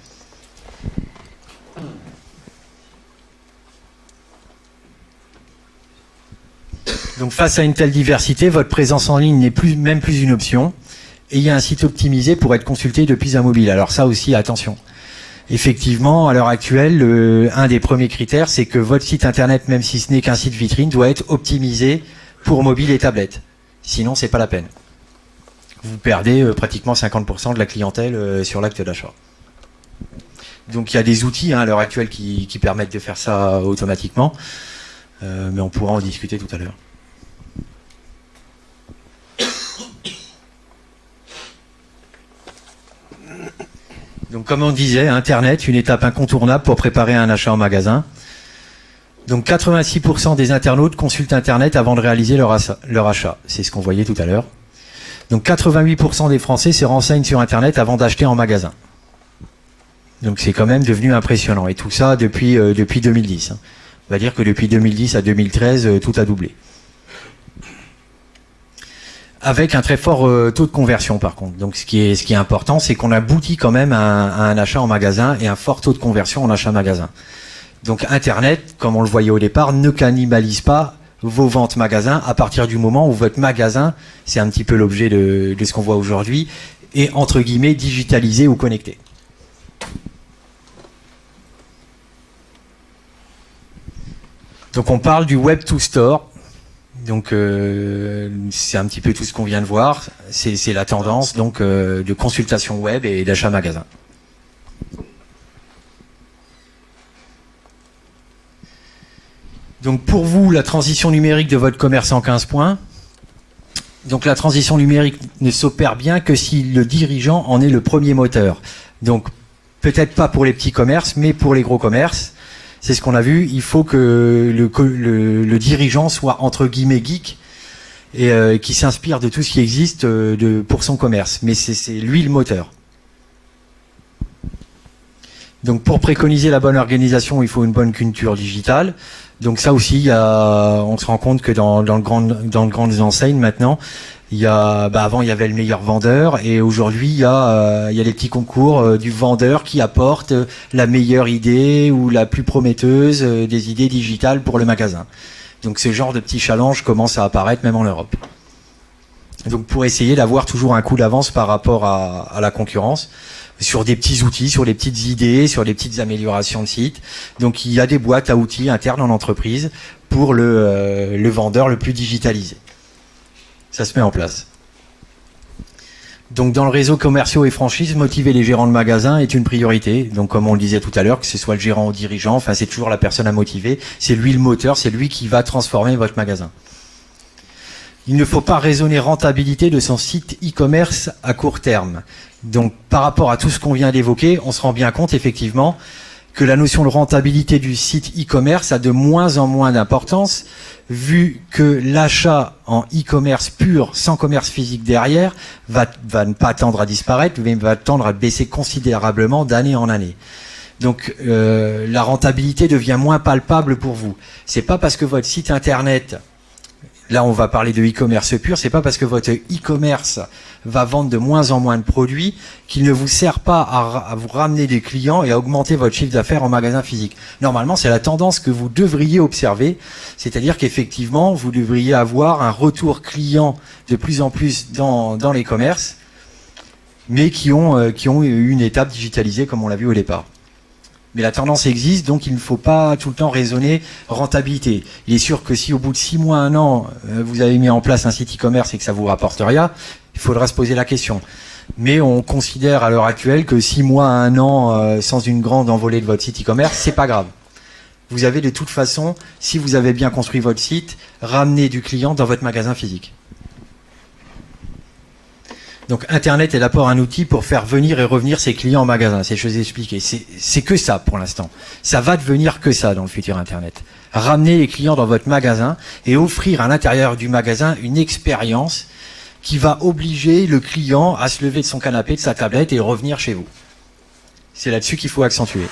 Speaker 1: Donc face à une telle diversité, votre présence en ligne n'est même plus une option. Et il y a un site optimisé pour être consulté depuis un mobile. Alors ça aussi, attention. Effectivement, à l'heure actuelle, un des premiers critères, c'est que votre site internet, même si ce n'est qu'un site vitrine, doit être optimisé pour mobile et tablette. Sinon, c'est pas la peine. Vous perdez pratiquement 50% de la clientèle sur l'acte d'achat. Donc il y a des outils à l'heure actuelle qui permettent de faire ça automatiquement. Mais on pourra en discuter tout à l'heure. Donc comme on disait, Internet, une étape incontournable pour préparer un achat en magasin. Donc 86% des internautes consultent Internet avant de réaliser leur achat. C'est ce qu'on voyait tout à l'heure. Donc 88% des Français se renseignent sur Internet avant d'acheter en magasin. Donc c'est quand même devenu impressionnant. Et tout ça depuis 2010. On va dire que depuis 2010 à 2013, tout a doublé. Avec un très fort taux de conversion par contre. Donc ce qui est important, c'est qu'on aboutit quand même à un achat en magasin et un fort taux de conversion en achat magasin. Donc Internet, comme on le voyait au départ, ne cannibalise pas vos ventes magasins à partir du moment où votre magasin, c'est un petit peu l'objet de ce qu'on voit aujourd'hui, est entre guillemets digitalisé ou connecté. Donc on parle du Web to Store. Donc c'est un petit peu tout ce qu'on vient de voir. C'est la tendance donc de consultation web et d'achat magasin. Donc pour vous, la transition numérique de votre commerce en 15 points. Donc la transition numérique ne s'opère bien que si le dirigeant en est le premier moteur. Donc peut-être pas pour les petits commerces, mais pour les gros commerces. C'est ce qu'on a vu. Il faut que le dirigeant soit entre guillemets geek et qui s'inspire de tout ce qui existe pour son commerce. Mais c'est lui le moteur. Donc pour préconiser la bonne organisation, il faut une bonne culture digitale. Donc ça aussi, on se rend compte que dans le grandes enseignes maintenant, avant il y avait le meilleur vendeur et aujourd'hui il y a les petits concours du vendeur qui apporte la meilleure idée ou la plus prometteuse des idées digitales pour le magasin. Donc ce genre de petits challenges commence à apparaître même en Europe. Donc pour essayer d'avoir toujours un coup d'avance par rapport à la concurrence, sur des petits outils, sur des petites idées, sur des petites améliorations de site. Donc il y a des boîtes à outils internes en entreprise pour le vendeur le plus digitalisé. Ça se met en place. Donc dans le réseau commerciaux et franchises, motiver les gérants de magasins est une priorité. Donc comme on le disait tout à l'heure, que ce soit le gérant ou le dirigeant, enfin c'est toujours la personne à motiver. C'est lui le moteur, c'est lui qui va transformer votre magasin. Il ne faut pas raisonner rentabilité de son site e-commerce à court terme. Donc par rapport à tout ce qu'on vient d'évoquer, on se rend bien compte effectivement que la notion de rentabilité du site e-commerce a de moins en moins d'importance, vu que l'achat en e-commerce pur, sans commerce physique derrière, va ne pas tendre à disparaître, mais va tendre à baisser considérablement d'année en année. Donc la rentabilité devient moins palpable pour vous. C'est pas parce que votre site internet, là on va parler de e-commerce pur, c'est pas parce que votre e-commerce va vendre de moins en moins de produits qu'il ne vous sert pas à vous ramener des clients et à augmenter votre chiffre d'affaires en magasin physique. Normalement, c'est la tendance que vous devriez observer, c'est-à-dire qu'effectivement, vous devriez avoir un retour client de plus en plus dans les commerces, mais qui ont une étape digitalisée comme on l'a vu au départ. Mais la tendance existe, donc il ne faut pas tout le temps raisonner rentabilité. Il est sûr que si au bout de 6 mois, 1 an, vous avez mis en place un site e-commerce et que ça vous rapporte rien, il faudra se poser la question. Mais on considère à l'heure actuelle que 6 mois à 1 an sans une grande envolée de votre site e-commerce, c'est pas grave. Vous avez de toute façon, si vous avez bien construit votre site, ramené du client dans votre magasin physique. Donc Internet est d'abord un outil pour faire venir et revenir ses clients en magasin. C'est ce que je vous ai expliqué. C'est que ça pour l'instant. Ça va devenir que ça dans le futur Internet. Ramener les clients dans votre magasin et offrir à l'intérieur du magasin une expérience qui va obliger le client à se lever de son canapé, de sa tablette et revenir chez vous. C'est là-dessus qu'il faut accentuer.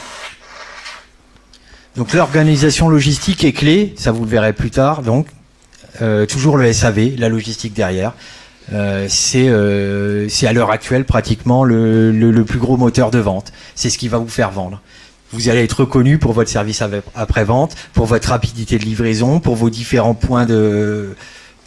Speaker 1: Donc l'organisation logistique est clé, ça vous le verrez plus tard. Donc toujours le SAV, la logistique derrière. C'est à l'heure actuelle pratiquement le plus gros moteur de vente. C'est ce qui va vous faire vendre. Vous allez être reconnu pour votre service après-vente, pour votre rapidité de livraison, pour vos différents points de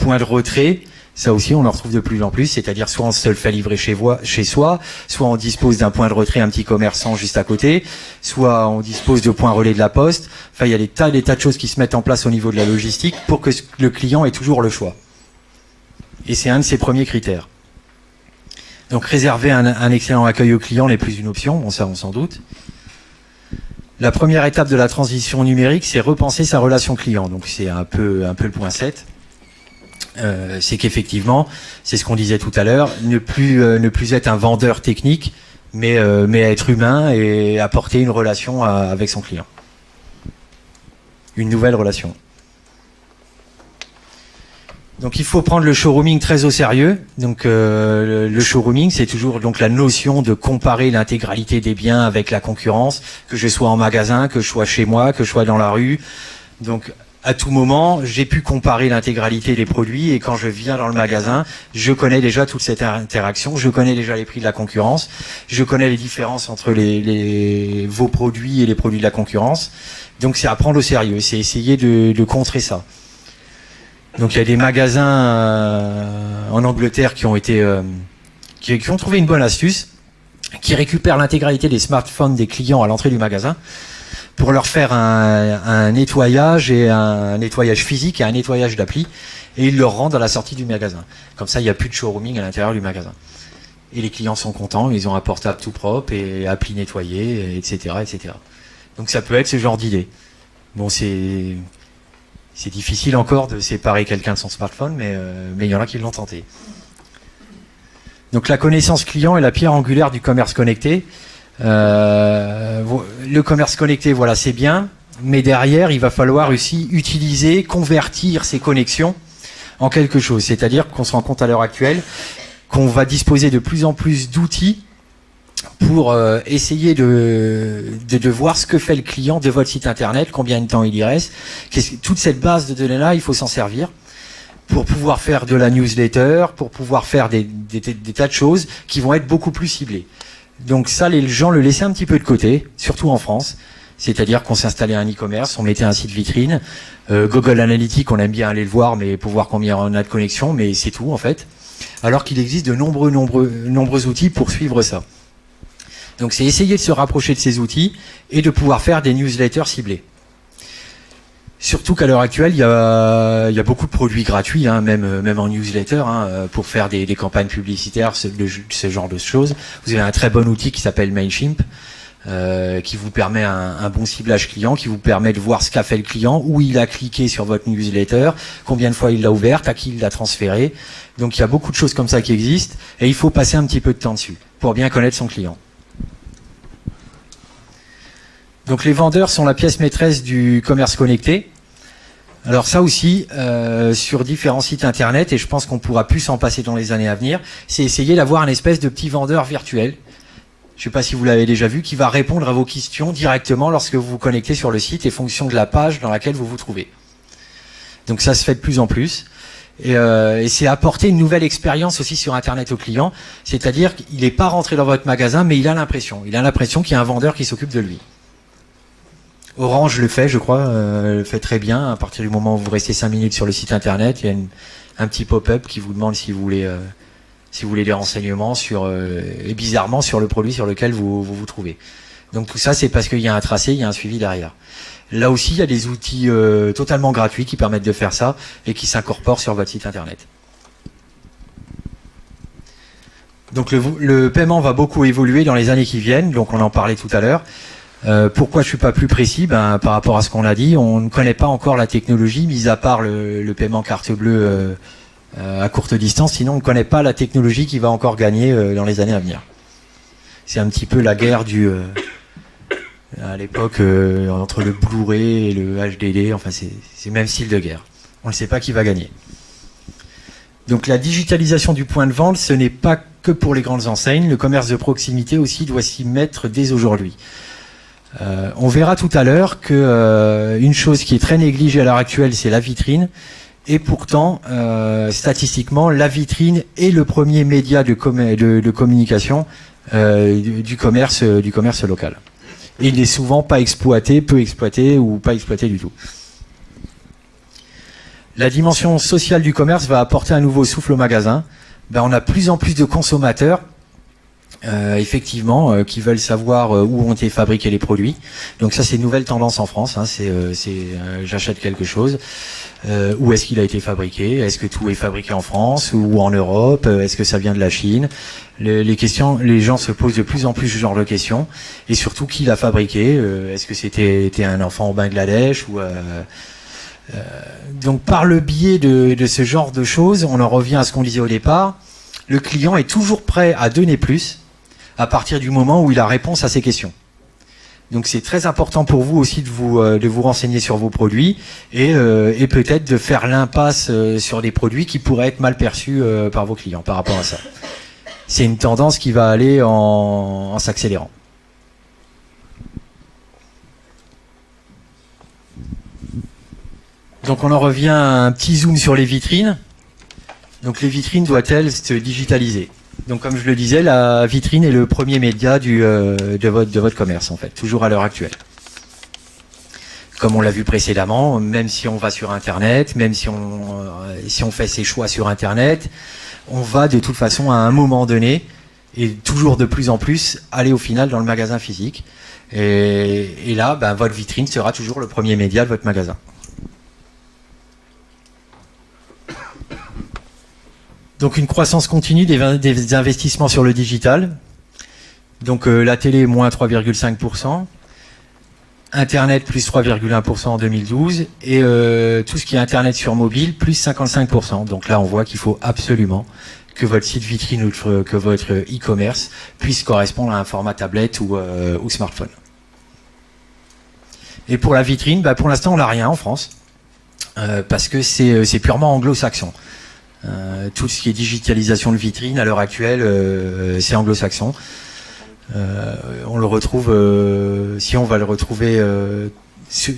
Speaker 1: retrait. Ça aussi, on en retrouve de plus en plus, c'est-à-dire soit on se le fait livrer chez soi, soit on dispose d'un point de retrait, un petit commerçant juste à côté, soit on dispose de points relais de la poste. Enfin, il y a des tas de choses qui se mettent en place au niveau de la logistique pour que le client ait toujours le choix. Et c'est un de ses premiers critères. Donc réserver un excellent accueil au client n'est plus une option, bon ça on s'en doute. La première étape de la transition numérique, c'est repenser sa relation client. Donc c'est un peu le point 7. C'est qu'effectivement, c'est ce qu'on disait tout à l'heure, ne plus être un vendeur technique, mais être humain et apporter une relation avec son client. Une nouvelle relation. Donc il faut prendre le showrooming très au sérieux. Donc le showrooming, c'est toujours donc la notion de comparer l'intégralité des biens avec la concurrence, que je sois en magasin, que je sois chez moi, que je sois dans la rue. Donc à tout moment, j'ai pu comparer l'intégralité des produits et quand je viens dans le magasin, je connais déjà toute cette interaction, je connais déjà les prix de la concurrence, je connais les différences entre vos produits et les produits de la concurrence. Donc c'est à prendre au sérieux, c'est essayer de contrer ça. Donc il y a des magasins en Angleterre qui ont trouvé une bonne astuce, qui récupèrent l'intégralité des smartphones des clients à l'entrée du magasin pour leur faire un nettoyage et un nettoyage physique et un nettoyage d'appli, et ils le rendent à la sortie du magasin. Comme ça, il n'y a plus de showrooming à l'intérieur du magasin. Et les clients sont contents, ils ont un portable tout propre et appli nettoyé, etc., etc. Donc ça peut être ce genre d'idée. Bon, c'est difficile encore de séparer quelqu'un de son smartphone, mais il y en a qui l'ont tenté. Donc la connaissance client est la pierre angulaire du commerce connecté. Le commerce connecté, voilà, c'est bien, mais derrière, il va falloir aussi utiliser, convertir ces connexions en quelque chose. C'est-à-dire qu'on se rend compte à l'heure actuelle qu'on va disposer de plus en plus d'outils pour essayer de voir ce que fait le client de votre site internet, combien de temps il y reste. Toute cette base de données-là, il faut s'en servir pour pouvoir faire de la newsletter, pour pouvoir faire des tas de choses qui vont être beaucoup plus ciblées. Donc ça, les gens le laissaient un petit peu de côté, surtout en France. C'est-à-dire qu'on s'installait un e-commerce, on mettait un site vitrine, Google Analytics, on aime bien aller le voir, mais pour voir combien on a de connexions, mais c'est tout en fait. Alors qu'il existe de nombreux outils pour suivre ça. Donc c'est essayer de se rapprocher de ces outils et de pouvoir faire des newsletters ciblés. Surtout qu'à l'heure actuelle, il y a beaucoup de produits gratuits, hein, même en newsletter, hein, pour faire des campagnes publicitaires, ce genre de choses. Vous avez un très bon outil qui s'appelle Mailchimp, qui vous permet un bon ciblage client, qui vous permet de voir ce qu'a fait le client, où il a cliqué sur votre newsletter, combien de fois il l'a ouverte, à qui il l'a transféré. Donc il y a beaucoup de choses comme ça qui existent, et il faut passer un petit peu de temps dessus, pour bien connaître son client. Donc les vendeurs sont la pièce maîtresse du commerce connecté. Alors ça aussi, sur différents sites internet, et je pense qu'on pourra plus s'en passer dans les années à venir, c'est essayer d'avoir un espèce de petit vendeur virtuel. Je ne sais pas si vous l'avez déjà vu, qui va répondre à vos questions directement lorsque vous vous connectez sur le site et fonction de la page dans laquelle vous vous trouvez. Donc ça se fait de plus en plus. Et c'est apporter une nouvelle expérience aussi sur Internet au client, c'est-à-dire qu'il n'est pas rentré dans votre magasin, mais il a l'impression qu'il y a un vendeur qui s'occupe de lui. Orange le fait, je crois, le fait très bien. À partir du moment où vous restez 5 minutes sur le site Internet, il y a un petit pop-up qui vous demande si vous voulez des renseignements et bizarrement sur le produit sur lequel vous trouvez. Donc tout ça, c'est parce qu'il y a un tracé, il y a un suivi derrière. Là aussi, il y a des outils totalement gratuits qui permettent de faire ça et qui s'incorporent sur votre site internet. Donc le paiement va beaucoup évoluer dans les années qui viennent, donc on en parlait tout à l'heure. Pourquoi je suis pas plus précis? Par rapport à ce qu'on a dit, on ne connaît pas encore la technologie, mis à part le paiement carte bleue à courte distance, sinon on ne connaît pas la technologie qui va encore gagner dans les années à venir. C'est un petit peu la guerre à l'époque entre le Blu-ray et le HDD, enfin c'est le même style de guerre. On ne sait pas qui va gagner. Donc la digitalisation du point de vente, ce n'est pas que pour les grandes enseignes, le commerce de proximité aussi doit s'y mettre dès aujourd'hui. On verra tout à l'heure que une chose qui est très négligée à l'heure actuelle, c'est la vitrine. Et pourtant, statistiquement, la vitrine est le premier média de communication du commerce local. Et il n'est souvent pas exploité, peu exploité ou pas exploité du tout. La dimension sociale du commerce va apporter un nouveau souffle au magasin. On a plus en plus de consommateurs, effectivement, qui veulent savoir où ont été fabriqués les produits. Donc ça, c'est une nouvelle tendance en France. J'achète quelque chose. Où est-ce qu'il a été fabriqué? Est-ce que tout est fabriqué en France ou en Europe? Est-ce que ça vient de la Chine? Les gens se posent de plus en plus ce genre de questions. Et surtout, qui l'a fabriqué? Est-ce que c'était un enfant au Bangladesh donc par le biais de ce genre de choses, on en revient à ce qu'on disait au départ, le client est toujours prêt à donner plus à partir du moment où il a réponse à ses questions. Donc c'est très important pour vous aussi de vous renseigner sur vos produits et peut-être de faire l'impasse sur des produits qui pourraient être mal perçus par vos clients par rapport à ça. C'est une tendance qui va aller en s'accélérant. Donc on en revient à un petit zoom sur les vitrines. Donc les vitrines doivent-elles se digitaliser? Donc comme je le disais, la vitrine est le premier média de votre commerce en fait, toujours à l'heure actuelle. Comme on l'a vu précédemment, même si on va sur Internet, même si on fait ses choix sur Internet, on va de toute façon à un moment donné, et toujours de plus en plus, aller au final dans le magasin physique. Et là, votre vitrine sera toujours le premier média de votre magasin. Donc une croissance continue des investissements sur le digital. Donc la télé, moins 3,5%. Internet, plus 3,1% en 2012. Et tout ce qui est Internet sur mobile, plus 55%. Donc là, on voit qu'il faut absolument que votre site vitrine ou que votre e-commerce puisse correspondre à un format tablette ou smartphone. Et pour la vitrine, pour l'instant, on n'a rien en France. Parce que c'est purement anglo-saxon. Tout ce qui est digitalisation de vitrine à l'heure actuelle, c'est anglo-saxon. On le retrouve, si on va le retrouver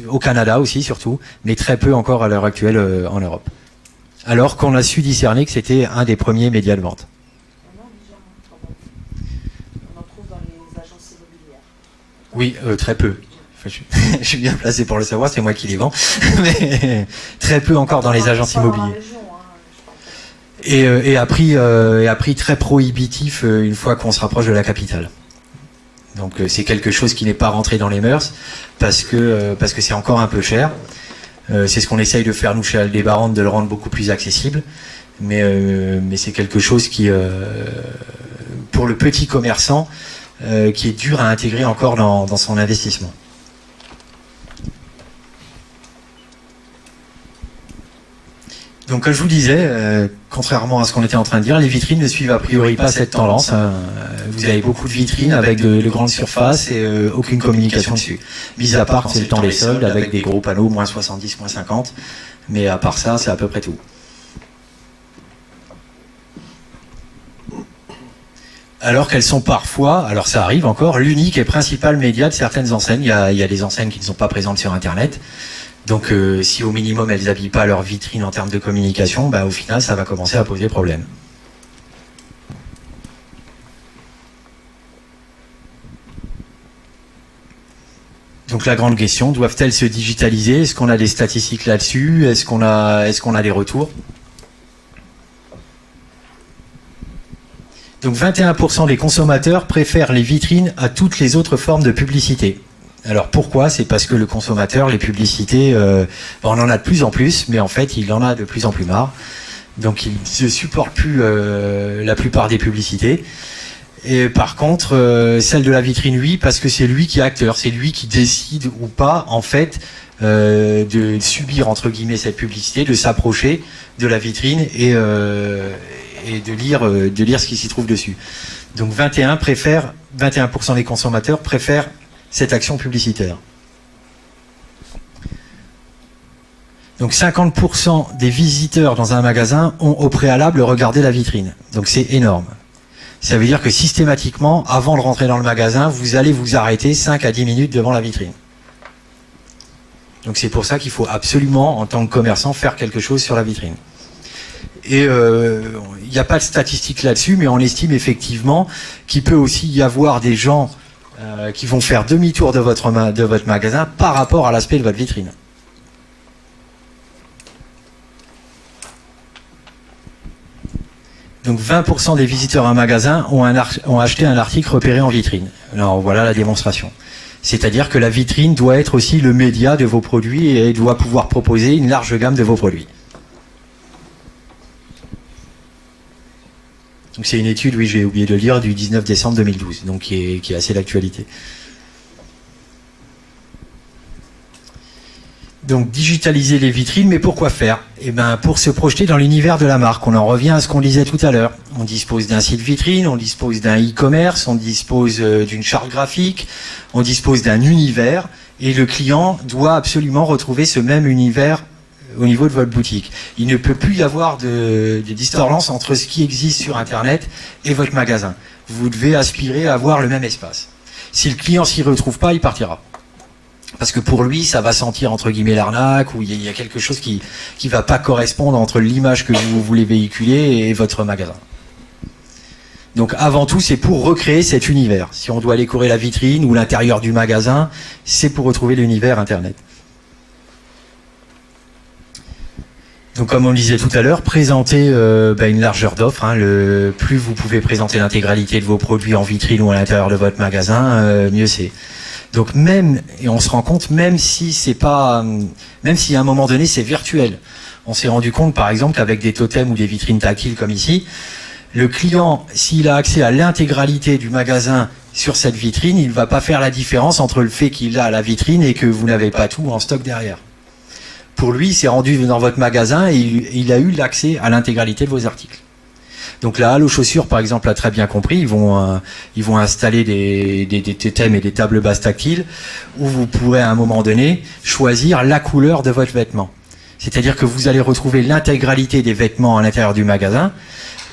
Speaker 1: au Canada aussi surtout, mais très peu encore à l'heure actuelle en Europe. Alors qu'on a su discerner que c'était un des premiers médias de vente.
Speaker 3: On en trouve dans les agences immobilières.
Speaker 1: Oui, très peu. Enfin, je suis bien placé pour le savoir, c'est moi qui les vends, mais très peu encore dans les agences immobilières. Et à prix très prohibitif une fois qu'on se rapproche de la capitale. Donc c'est quelque chose qui n'est pas rentré dans les mœurs parce que c'est encore un peu cher. C'est ce qu'on essaye de faire nous chez Aldébaran, de le rendre beaucoup plus accessible. Mais c'est quelque chose qui, pour le petit commerçant, qui est dur à intégrer encore dans son investissement. Donc, comme je vous disais, contrairement à ce qu'on était en train de dire, les vitrines ne suivent a priori pas cette tendance. Vous avez beaucoup de vitrines avec de grandes surfaces et aucune communication dessus. Mis à part, c'est le temps des soldes avec des gros panneaux, moins 70, moins 50. Mais à part ça, c'est à peu près tout. Alors qu'elles sont parfois, alors ça arrive encore, l'unique et principal média de certaines enseignes. Il y a des enseignes qui ne sont pas présentes sur Internet. Donc si au minimum elles n'habillent pas leur vitrine en termes de communication, au final ça va commencer à poser problème. Donc la grande question, doivent-elles se digitaliser? Est-ce qu'on a des statistiques là-dessus? Est-ce qu'on a des retours? Donc 21% des consommateurs préfèrent les vitrines à toutes les autres formes de publicité. Alors pourquoi? C'est parce que le consommateur, les publicités, on en a de plus en plus, mais en fait il en a de plus en plus marre. Donc il ne supporte plus la plupart des publicités. Et par contre, celle de la vitrine, oui, parce que c'est lui qui est acteur, c'est lui qui décide ou pas, en fait, de subir, entre guillemets, cette publicité, de s'approcher de la vitrine et de lire ce qui s'y trouve dessus. Donc 21% des consommateurs préfèrent cette action publicitaire. Donc 50% des visiteurs dans un magasin ont au préalable regardé la vitrine. Donc c'est énorme. Ça veut dire que systématiquement, avant de rentrer dans le magasin, vous allez vous arrêter 5 à 10 minutes devant la vitrine. Donc c'est pour ça qu'il faut absolument, en tant que commerçant, faire quelque chose sur la vitrine. Et il n'y a pas de statistiques là-dessus, mais on estime effectivement qu'il peut aussi y avoir des gens qui vont faire demi-tour de votre magasin par rapport à l'aspect de votre vitrine. Donc 20% des visiteurs à un magasin ont acheté un article repéré en vitrine. Alors voilà la démonstration. C'est-à-dire que la vitrine doit être aussi le média de vos produits et doit pouvoir proposer une large gamme de vos produits. Donc c'est une étude, oui, j'ai oublié de le dire, du 19 décembre 2012, donc qui est assez d'actualité. Donc digitaliser les vitrines, mais pourquoi faire? Pour se projeter dans l'univers de la marque. On en revient à ce qu'on disait tout à l'heure. On dispose d'un site vitrine, on dispose d'un e-commerce, on dispose d'une charte graphique, on dispose d'un univers, et le client doit absolument retrouver ce même univers au niveau de votre boutique. Il ne peut plus y avoir de distordance entre ce qui existe sur Internet et votre magasin. Vous devez aspirer à avoir le même espace. Si le client s'y retrouve pas, il partira. Parce que pour lui, ça va sentir entre guillemets l'arnaque, ou il y a quelque chose qui va pas correspondre entre l'image que vous voulez véhiculer et votre magasin. Donc avant tout, c'est pour recréer cet univers. Si on doit décorer la vitrine ou l'intérieur du magasin, c'est pour retrouver l'univers Internet. Donc comme on le disait tout à l'heure, présenter une largeur d'offres. Plus vous pouvez présenter l'intégralité de vos produits en vitrine ou à l'intérieur de votre magasin, mieux c'est. Donc et on se rend compte, même si à un moment donné c'est virtuel. On s'est rendu compte par exemple qu'avec des totems ou des vitrines tactiles comme ici, le client, s'il a accès à l'intégralité du magasin sur cette vitrine, il ne va pas faire la différence entre le fait qu'il a la vitrine et que vous n'avez pas tout en stock derrière. Pour lui, il s'est rendu dans votre magasin et il a eu l'accès à l'intégralité de vos articles. Donc la halle aux chaussures, par exemple, a très bien compris. Ils vont installer des totems et des tables basses tactiles où vous pourrez à un moment donné choisir la couleur de votre vêtement. C'est-à-dire que vous allez retrouver l'intégralité des vêtements à l'intérieur du magasin,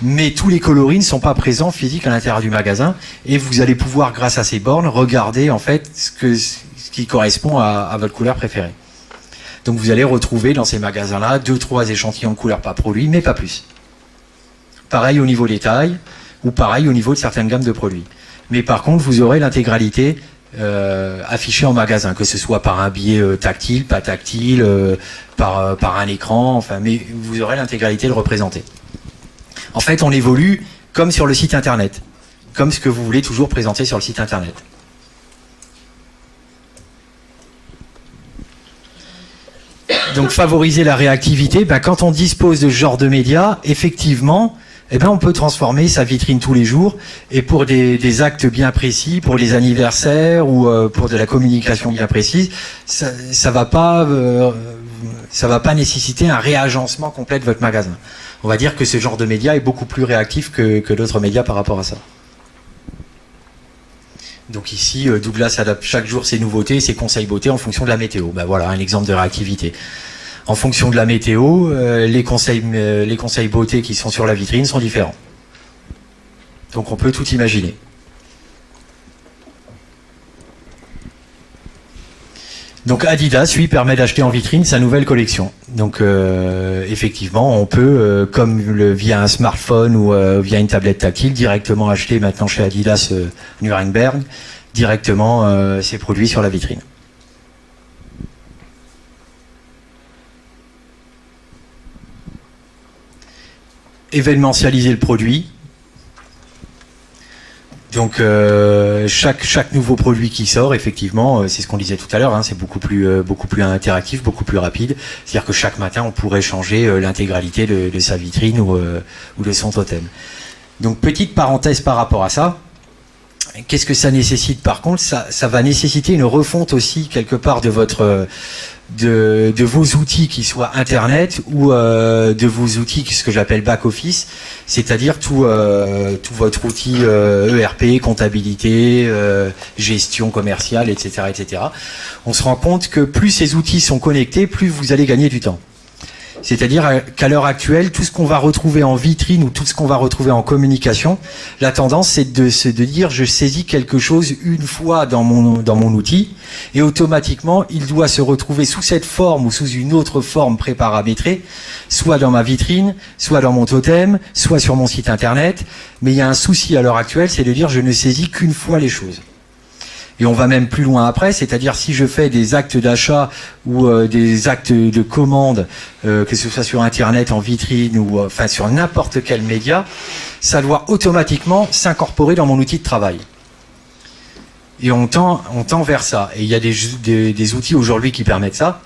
Speaker 1: mais tous les coloris ne sont pas présents physiques à l'intérieur du magasin, et vous allez pouvoir, grâce à ces bornes, regarder en fait ce qui correspond à votre couleur préférée. Donc vous allez retrouver dans ces magasins-là 2-3 échantillons de couleurs par produit, mais pas plus. Pareil au niveau des tailles, ou pareil au niveau de certaines gammes de produits. Mais par contre, vous aurez l'intégralité affichée en magasin, que ce soit par un billet tactile, pas tactile, par un écran, enfin, mais vous aurez l'intégralité de représenter. En fait, on évolue comme sur le site internet, comme ce que vous voulez toujours présenter sur le site internet. Donc favoriser la réactivité, quand on dispose de ce genre de médias, effectivement, on peut transformer sa vitrine tous les jours, et pour des actes bien précis, pour les anniversaires ou pour de la communication bien précise, ça va pas nécessiter un réagencement complet de votre magasin. On va dire que ce genre de média est beaucoup plus réactif que d'autres médias par rapport à ça. Donc ici, Douglas adapte chaque jour ses nouveautés, ses conseils beauté en fonction de la météo. Voilà un exemple de réactivité. En fonction de la météo, les conseils beauté qui sont sur la vitrine sont différents. Donc on peut tout imaginer. Donc Adidas, lui, permet d'acheter en vitrine sa nouvelle collection. Donc effectivement, on peut, via un smartphone ou via une tablette tactile, directement acheter maintenant chez Adidas Nuremberg, directement ses produits sur la vitrine. Événementialiser le produit. Donc chaque nouveau produit qui sort, effectivement, c'est ce qu'on disait tout à l'heure, c'est beaucoup plus interactif, beaucoup plus rapide. C'est-à-dire que chaque matin, on pourrait changer l'intégralité de sa vitrine ou de son totem. Donc petite parenthèse par rapport à ça. Qu'est-ce que ça nécessite par contre ? Ça va nécessiter une refonte aussi quelque part de vos outils, qui soient Internet ou de vos outils, ce que j'appelle back-office, c'est-à-dire tout votre outil ERP, comptabilité, gestion commerciale, etc., etc. On se rend compte que plus ces outils sont connectés, plus vous allez gagner du temps. C'est-à-dire qu'à l'heure actuelle, tout ce qu'on va retrouver en vitrine ou tout ce qu'on va retrouver en communication, la tendance c'est de dire je saisis quelque chose une fois dans mon outil et automatiquement il doit se retrouver sous cette forme ou sous une autre forme préparamétrée, soit dans ma vitrine, soit dans mon totem, soit sur mon site internet. Mais il y a un souci à l'heure actuelle, c'est de dire je ne saisis qu'une fois les choses. Et on va même plus loin après, c'est-à-dire si je fais des actes d'achat ou des actes de commande, que ce soit sur Internet, en vitrine ou sur n'importe quel média, ça doit automatiquement s'incorporer dans mon outil de travail. Et on tend vers ça. Et il y a des outils aujourd'hui qui permettent ça.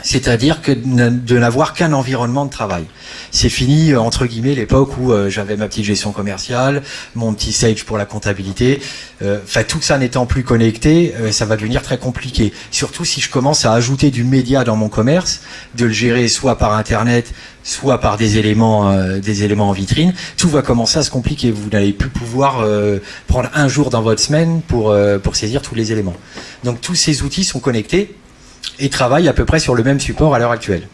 Speaker 1: C'est-à-dire que de n'avoir qu'un environnement de travail. C'est fini, entre guillemets, l'époque où j'avais ma petite gestion commerciale, mon petit Sage pour la comptabilité. Tout ça n'étant plus connecté, ça va devenir très compliqué. Surtout si je commence à ajouter du média dans mon commerce, de le gérer soit par Internet, soit par des éléments en vitrine. Tout va commencer à se compliquer. Vous n'allez plus pouvoir prendre un jour dans votre semaine pour saisir tous les éléments. Donc tous ces outils sont connectés et travaillent à peu près sur le même support à l'heure actuelle.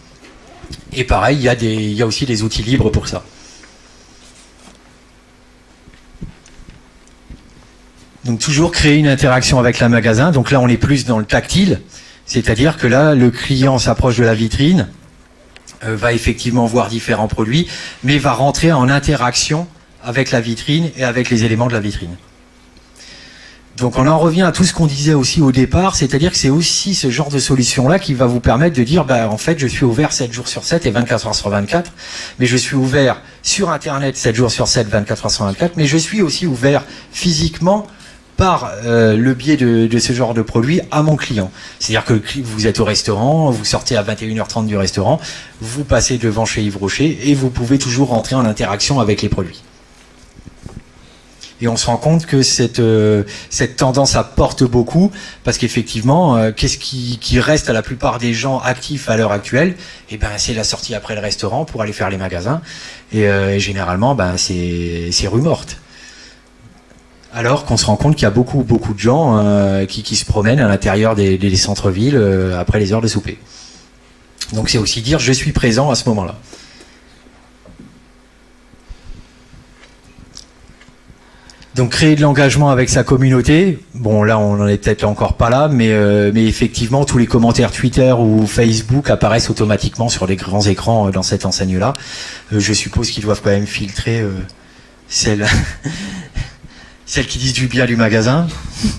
Speaker 1: Et pareil, il y a aussi des outils libres pour ça. Donc toujours créer une interaction avec le magasin. Donc là, on est plus dans le tactile, c'est-à-dire que là, le client s'approche de la vitrine, va effectivement voir différents produits, mais va rentrer en interaction avec la vitrine et avec les éléments de la vitrine. Donc on en revient à tout ce qu'on disait aussi au départ, c'est-à-dire que c'est aussi ce genre de solution-là qui va vous permettre de dire, en fait, je suis ouvert 7 jours sur 7 et 24 heures sur 24, mais je suis ouvert sur Internet 7 jours sur 7, 24 heures sur 24, mais je suis aussi ouvert physiquement par le biais de ce genre de produit à mon client. C'est-à-dire que vous êtes au restaurant, vous sortez à 21h30 du restaurant, vous passez devant chez Yves Rocher et vous pouvez toujours rentrer en interaction avec les produits. Et on se rend compte que cette tendance apporte beaucoup, parce qu'effectivement, qu'est-ce qui reste à la plupart des gens actifs à l'heure actuelle? Eh ben, c'est la sortie après le restaurant pour aller faire les magasins. Et généralement, c'est rue morte. Alors qu'on se rend compte qu'il y a beaucoup de gens qui se promènent à l'intérieur des centres-villes après les heures de souper. Donc c'est aussi dire je suis présent à ce moment-là. Donc créer de l'engagement avec sa communauté, bon là on n'en est peut-être encore pas là, mais effectivement tous les commentaires Twitter ou Facebook apparaissent automatiquement sur les grands écrans dans cette enseigne-là. Je suppose qu'ils doivent quand même filtrer celles qui disent du bien du magasin.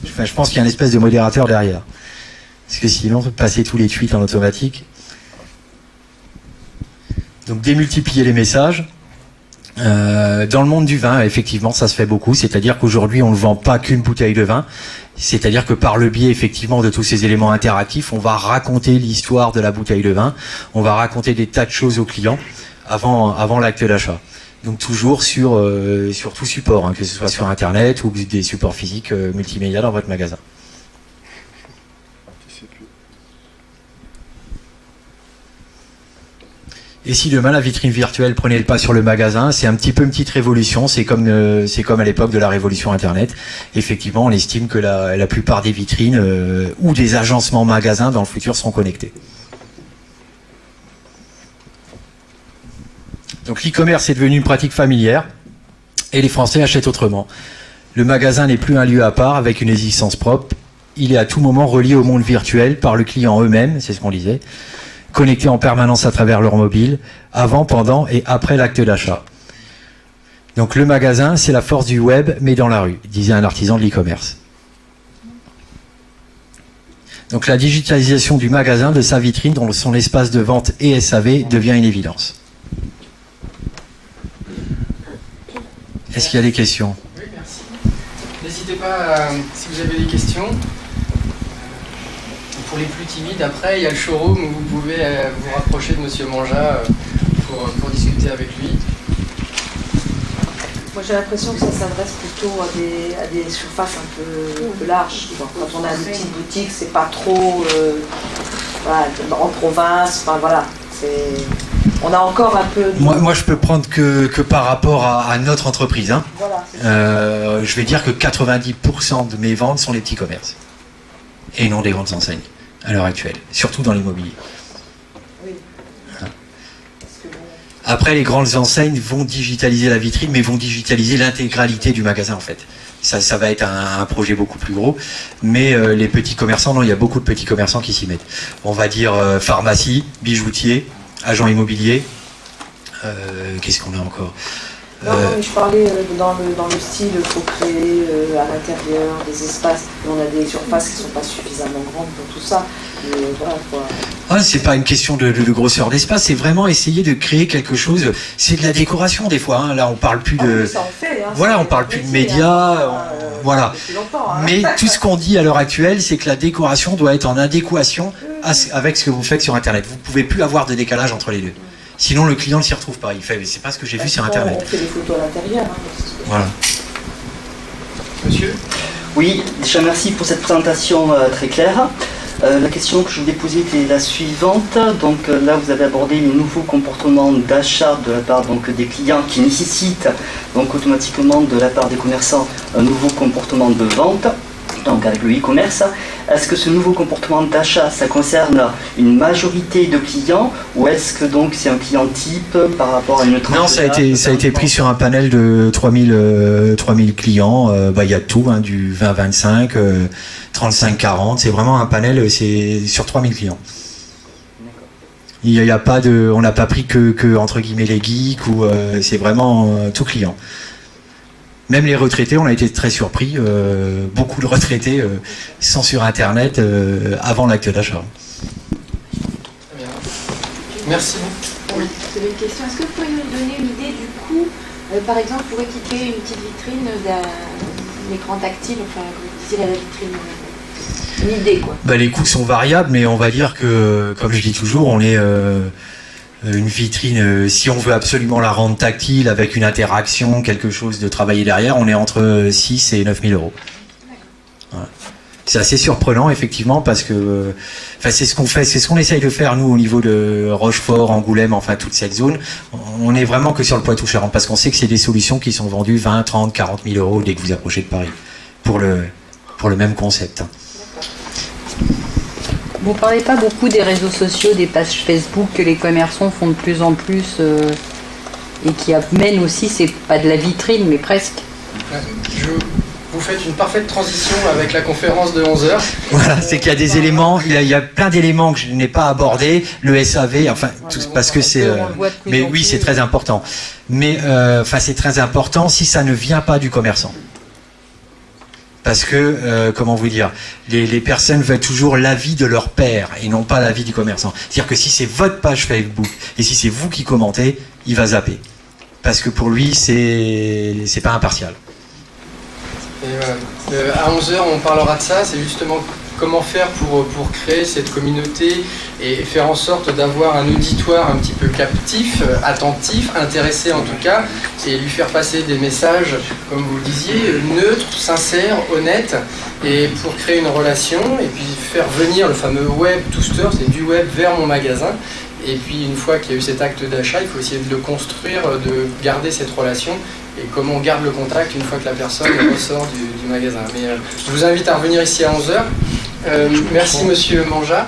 Speaker 1: Enfin, je pense qu'il y a une espèce de modérateur derrière. Parce que sinon, passer tous les tweets en automatique. Donc démultiplier les messages. Dans le monde du vin, effectivement, ça se fait beaucoup. C'est-à-dire qu'aujourd'hui, on ne vend pas qu'une bouteille de vin. C'est-à-dire que par le biais, effectivement, de tous ces éléments interactifs, on va raconter l'histoire de la bouteille de vin. On va raconter des tas de choses aux clients avant l'acte d'achat. Donc toujours sur tout support, hein, que ce soit sur Internet ou des supports physiques multimédia dans votre magasin. Et si demain la vitrine virtuelle prenait le pas sur le magasin, c'est un petit peu une petite révolution, c'est comme à l'époque de la révolution Internet. Effectivement, on estime que la plupart des vitrines ou des agencements magasins dans le futur seront connectés. Donc l'e-commerce est devenu une pratique familière et les Français achètent autrement. Le magasin n'est plus un lieu à part avec une existence propre, il est à tout moment relié au monde virtuel par le client eux-mêmes, c'est ce qu'on disait, connectés en permanence à travers leur mobile, avant, pendant et après l'acte d'achat. Donc le magasin, c'est la force du web, mais dans la rue, disait un artisan de l'e-commerce. Donc la digitalisation du magasin, de sa vitrine, dont son espace de vente et SAV devient une évidence. Est-ce qu'il y a des questions?
Speaker 4: Oui, merci. N'hésitez pas, si vous avez des questions. Pour les plus timides, après, il y a le showroom où vous pouvez vous rapprocher de Monsieur Manja pour discuter avec lui.
Speaker 3: Moi j'ai l'impression que ça s'adresse plutôt à des surfaces un peu larges. Quand on a une petite boutique, c'est pas trop voilà, en province, enfin voilà. On a encore un peu...
Speaker 1: Moi je peux prendre que par rapport à notre entreprise. Hein. Voilà, je vais dire que 90% de mes ventes sont les petits commerces. Et non des grandes enseignes, à l'heure actuelle. Surtout dans l'immobilier.
Speaker 3: Oui.
Speaker 1: Après, les grandes enseignes vont digitaliser la vitrine, mais vont digitaliser l'intégralité du magasin, en fait. Ça va être un projet beaucoup plus gros. Mais les petits commerçants, non, il y a beaucoup de petits commerçants qui s'y mettent. On va dire pharmacie, bijoutier, agent immobilier. Qu'est-ce qu'on a encore?
Speaker 3: Non, mais je parlais dans le style, il faut créer à l'intérieur des espaces. On a des surfaces qui ne sont pas suffisamment grandes pour tout ça. Voilà, quoi.
Speaker 1: Ah, c'est pas une question de grosseur d'espace, c'est vraiment essayer de créer quelque chose. C'est de la décoration des fois. Hein. Là, on parle plus de.
Speaker 3: Ça en fait, hein,
Speaker 1: voilà, on parle plus de médias. Voilà.
Speaker 3: Hein.
Speaker 1: Mais tout ce qu'on dit à l'heure actuelle, c'est que la décoration doit être en adéquation avec ce que vous faites sur Internet. Vous pouvez plus avoir de décalage entre les deux. Sinon, le client ne s'y retrouve pas. Il fait, c'est pas ce que j'ai vu sur Internet.
Speaker 3: On fait des photos à l'intérieur. Hein,
Speaker 1: voilà.
Speaker 4: Monsieur ?
Speaker 5: Oui, déjà merci pour cette présentation très claire. La question que je voulais poser était la suivante. Donc là, vous avez abordé le nouveau comportement d'achat de la part donc, des clients qui nécessite donc automatiquement de la part des commerçants un nouveau comportement de vente. Donc avec le e-commerce, est-ce que ce nouveau comportement d'achat, ça concerne une majorité de clients ou est-ce que donc c'est un client type par rapport à une tranche?
Speaker 1: Non, ça a été pris sur un panel de 3000 clients. Il y a tout, hein, du 20-25, 35-40. C'est vraiment un panel, c'est sur 3000 clients. Il y a pas de, on n'a pas pris que entre guillemets les geeks ou c'est vraiment tout client. Même les retraités, on a été très surpris. Beaucoup de retraités sont sur Internet avant l'acte d'achat.
Speaker 4: Très bien. Merci.
Speaker 6: Oui. J'avais une question. Est-ce que vous pouvez nous donner une idée du coût, par exemple, pour équiper une petite vitrine l'écran tactile, enfin, comme vous disiez, la vitrine. Une idée, quoi.
Speaker 1: Bah, les coûts sont variables, mais on va dire que, comme je dis toujours, on est une vitrine, si on veut absolument la rendre tactile avec une interaction, quelque chose de travaillé derrière, on est entre 6 et 9 000 euros. Voilà. C'est assez surprenant, effectivement, parce que c'est ce qu'on fait, c'est ce qu'on essaye de faire, nous, au niveau de Rochefort, Angoulême, enfin, toute cette zone. On est vraiment que sur le Poitou-Charentes, parce qu'on sait que c'est des solutions qui sont vendues 20, 30, 40 000 euros dès que vous approchez de Paris, pour le même concept.
Speaker 7: Vous ne parlez pas beaucoup des réseaux sociaux, des pages Facebook que les commerçants font de plus en plus et qui amènent aussi, c'est pas de la vitrine, mais presque.
Speaker 4: Vous faites une parfaite transition avec la conférence de 11h.
Speaker 1: Voilà, c'est qu'il y a des éléments, il y a plein d'éléments que je n'ai pas abordés, le SAV, enfin, tout, parce que c'est... mais oui, c'est très important. Mais c'est très important si ça ne vient pas du commerçant. Parce que, comment vous dire, les personnes veulent toujours l'avis de leur père et non pas l'avis du commerçant. C'est-à-dire que si c'est votre page Facebook et si c'est vous qui commentez, il va zapper. Parce que pour lui, c'est pas impartial.
Speaker 4: Et voilà. À 11h, on parlera de ça, c'est justement comment faire pour créer cette communauté et faire en sorte d'avoir un auditoire un petit peu captif, attentif, intéressé en tout cas, et lui faire passer des messages, comme vous le disiez, neutres, sincères, honnêtes, et pour créer une relation, et puis faire venir le fameux web to store, c'est du web vers mon magasin. Et puis une fois qu'il y a eu cet acte d'achat, il faut essayer de le construire, de garder cette relation, et comment on garde le contact une fois que la personne ressort du magasin. Mais je vous invite à revenir ici à 11h. Merci Monsieur Mangea.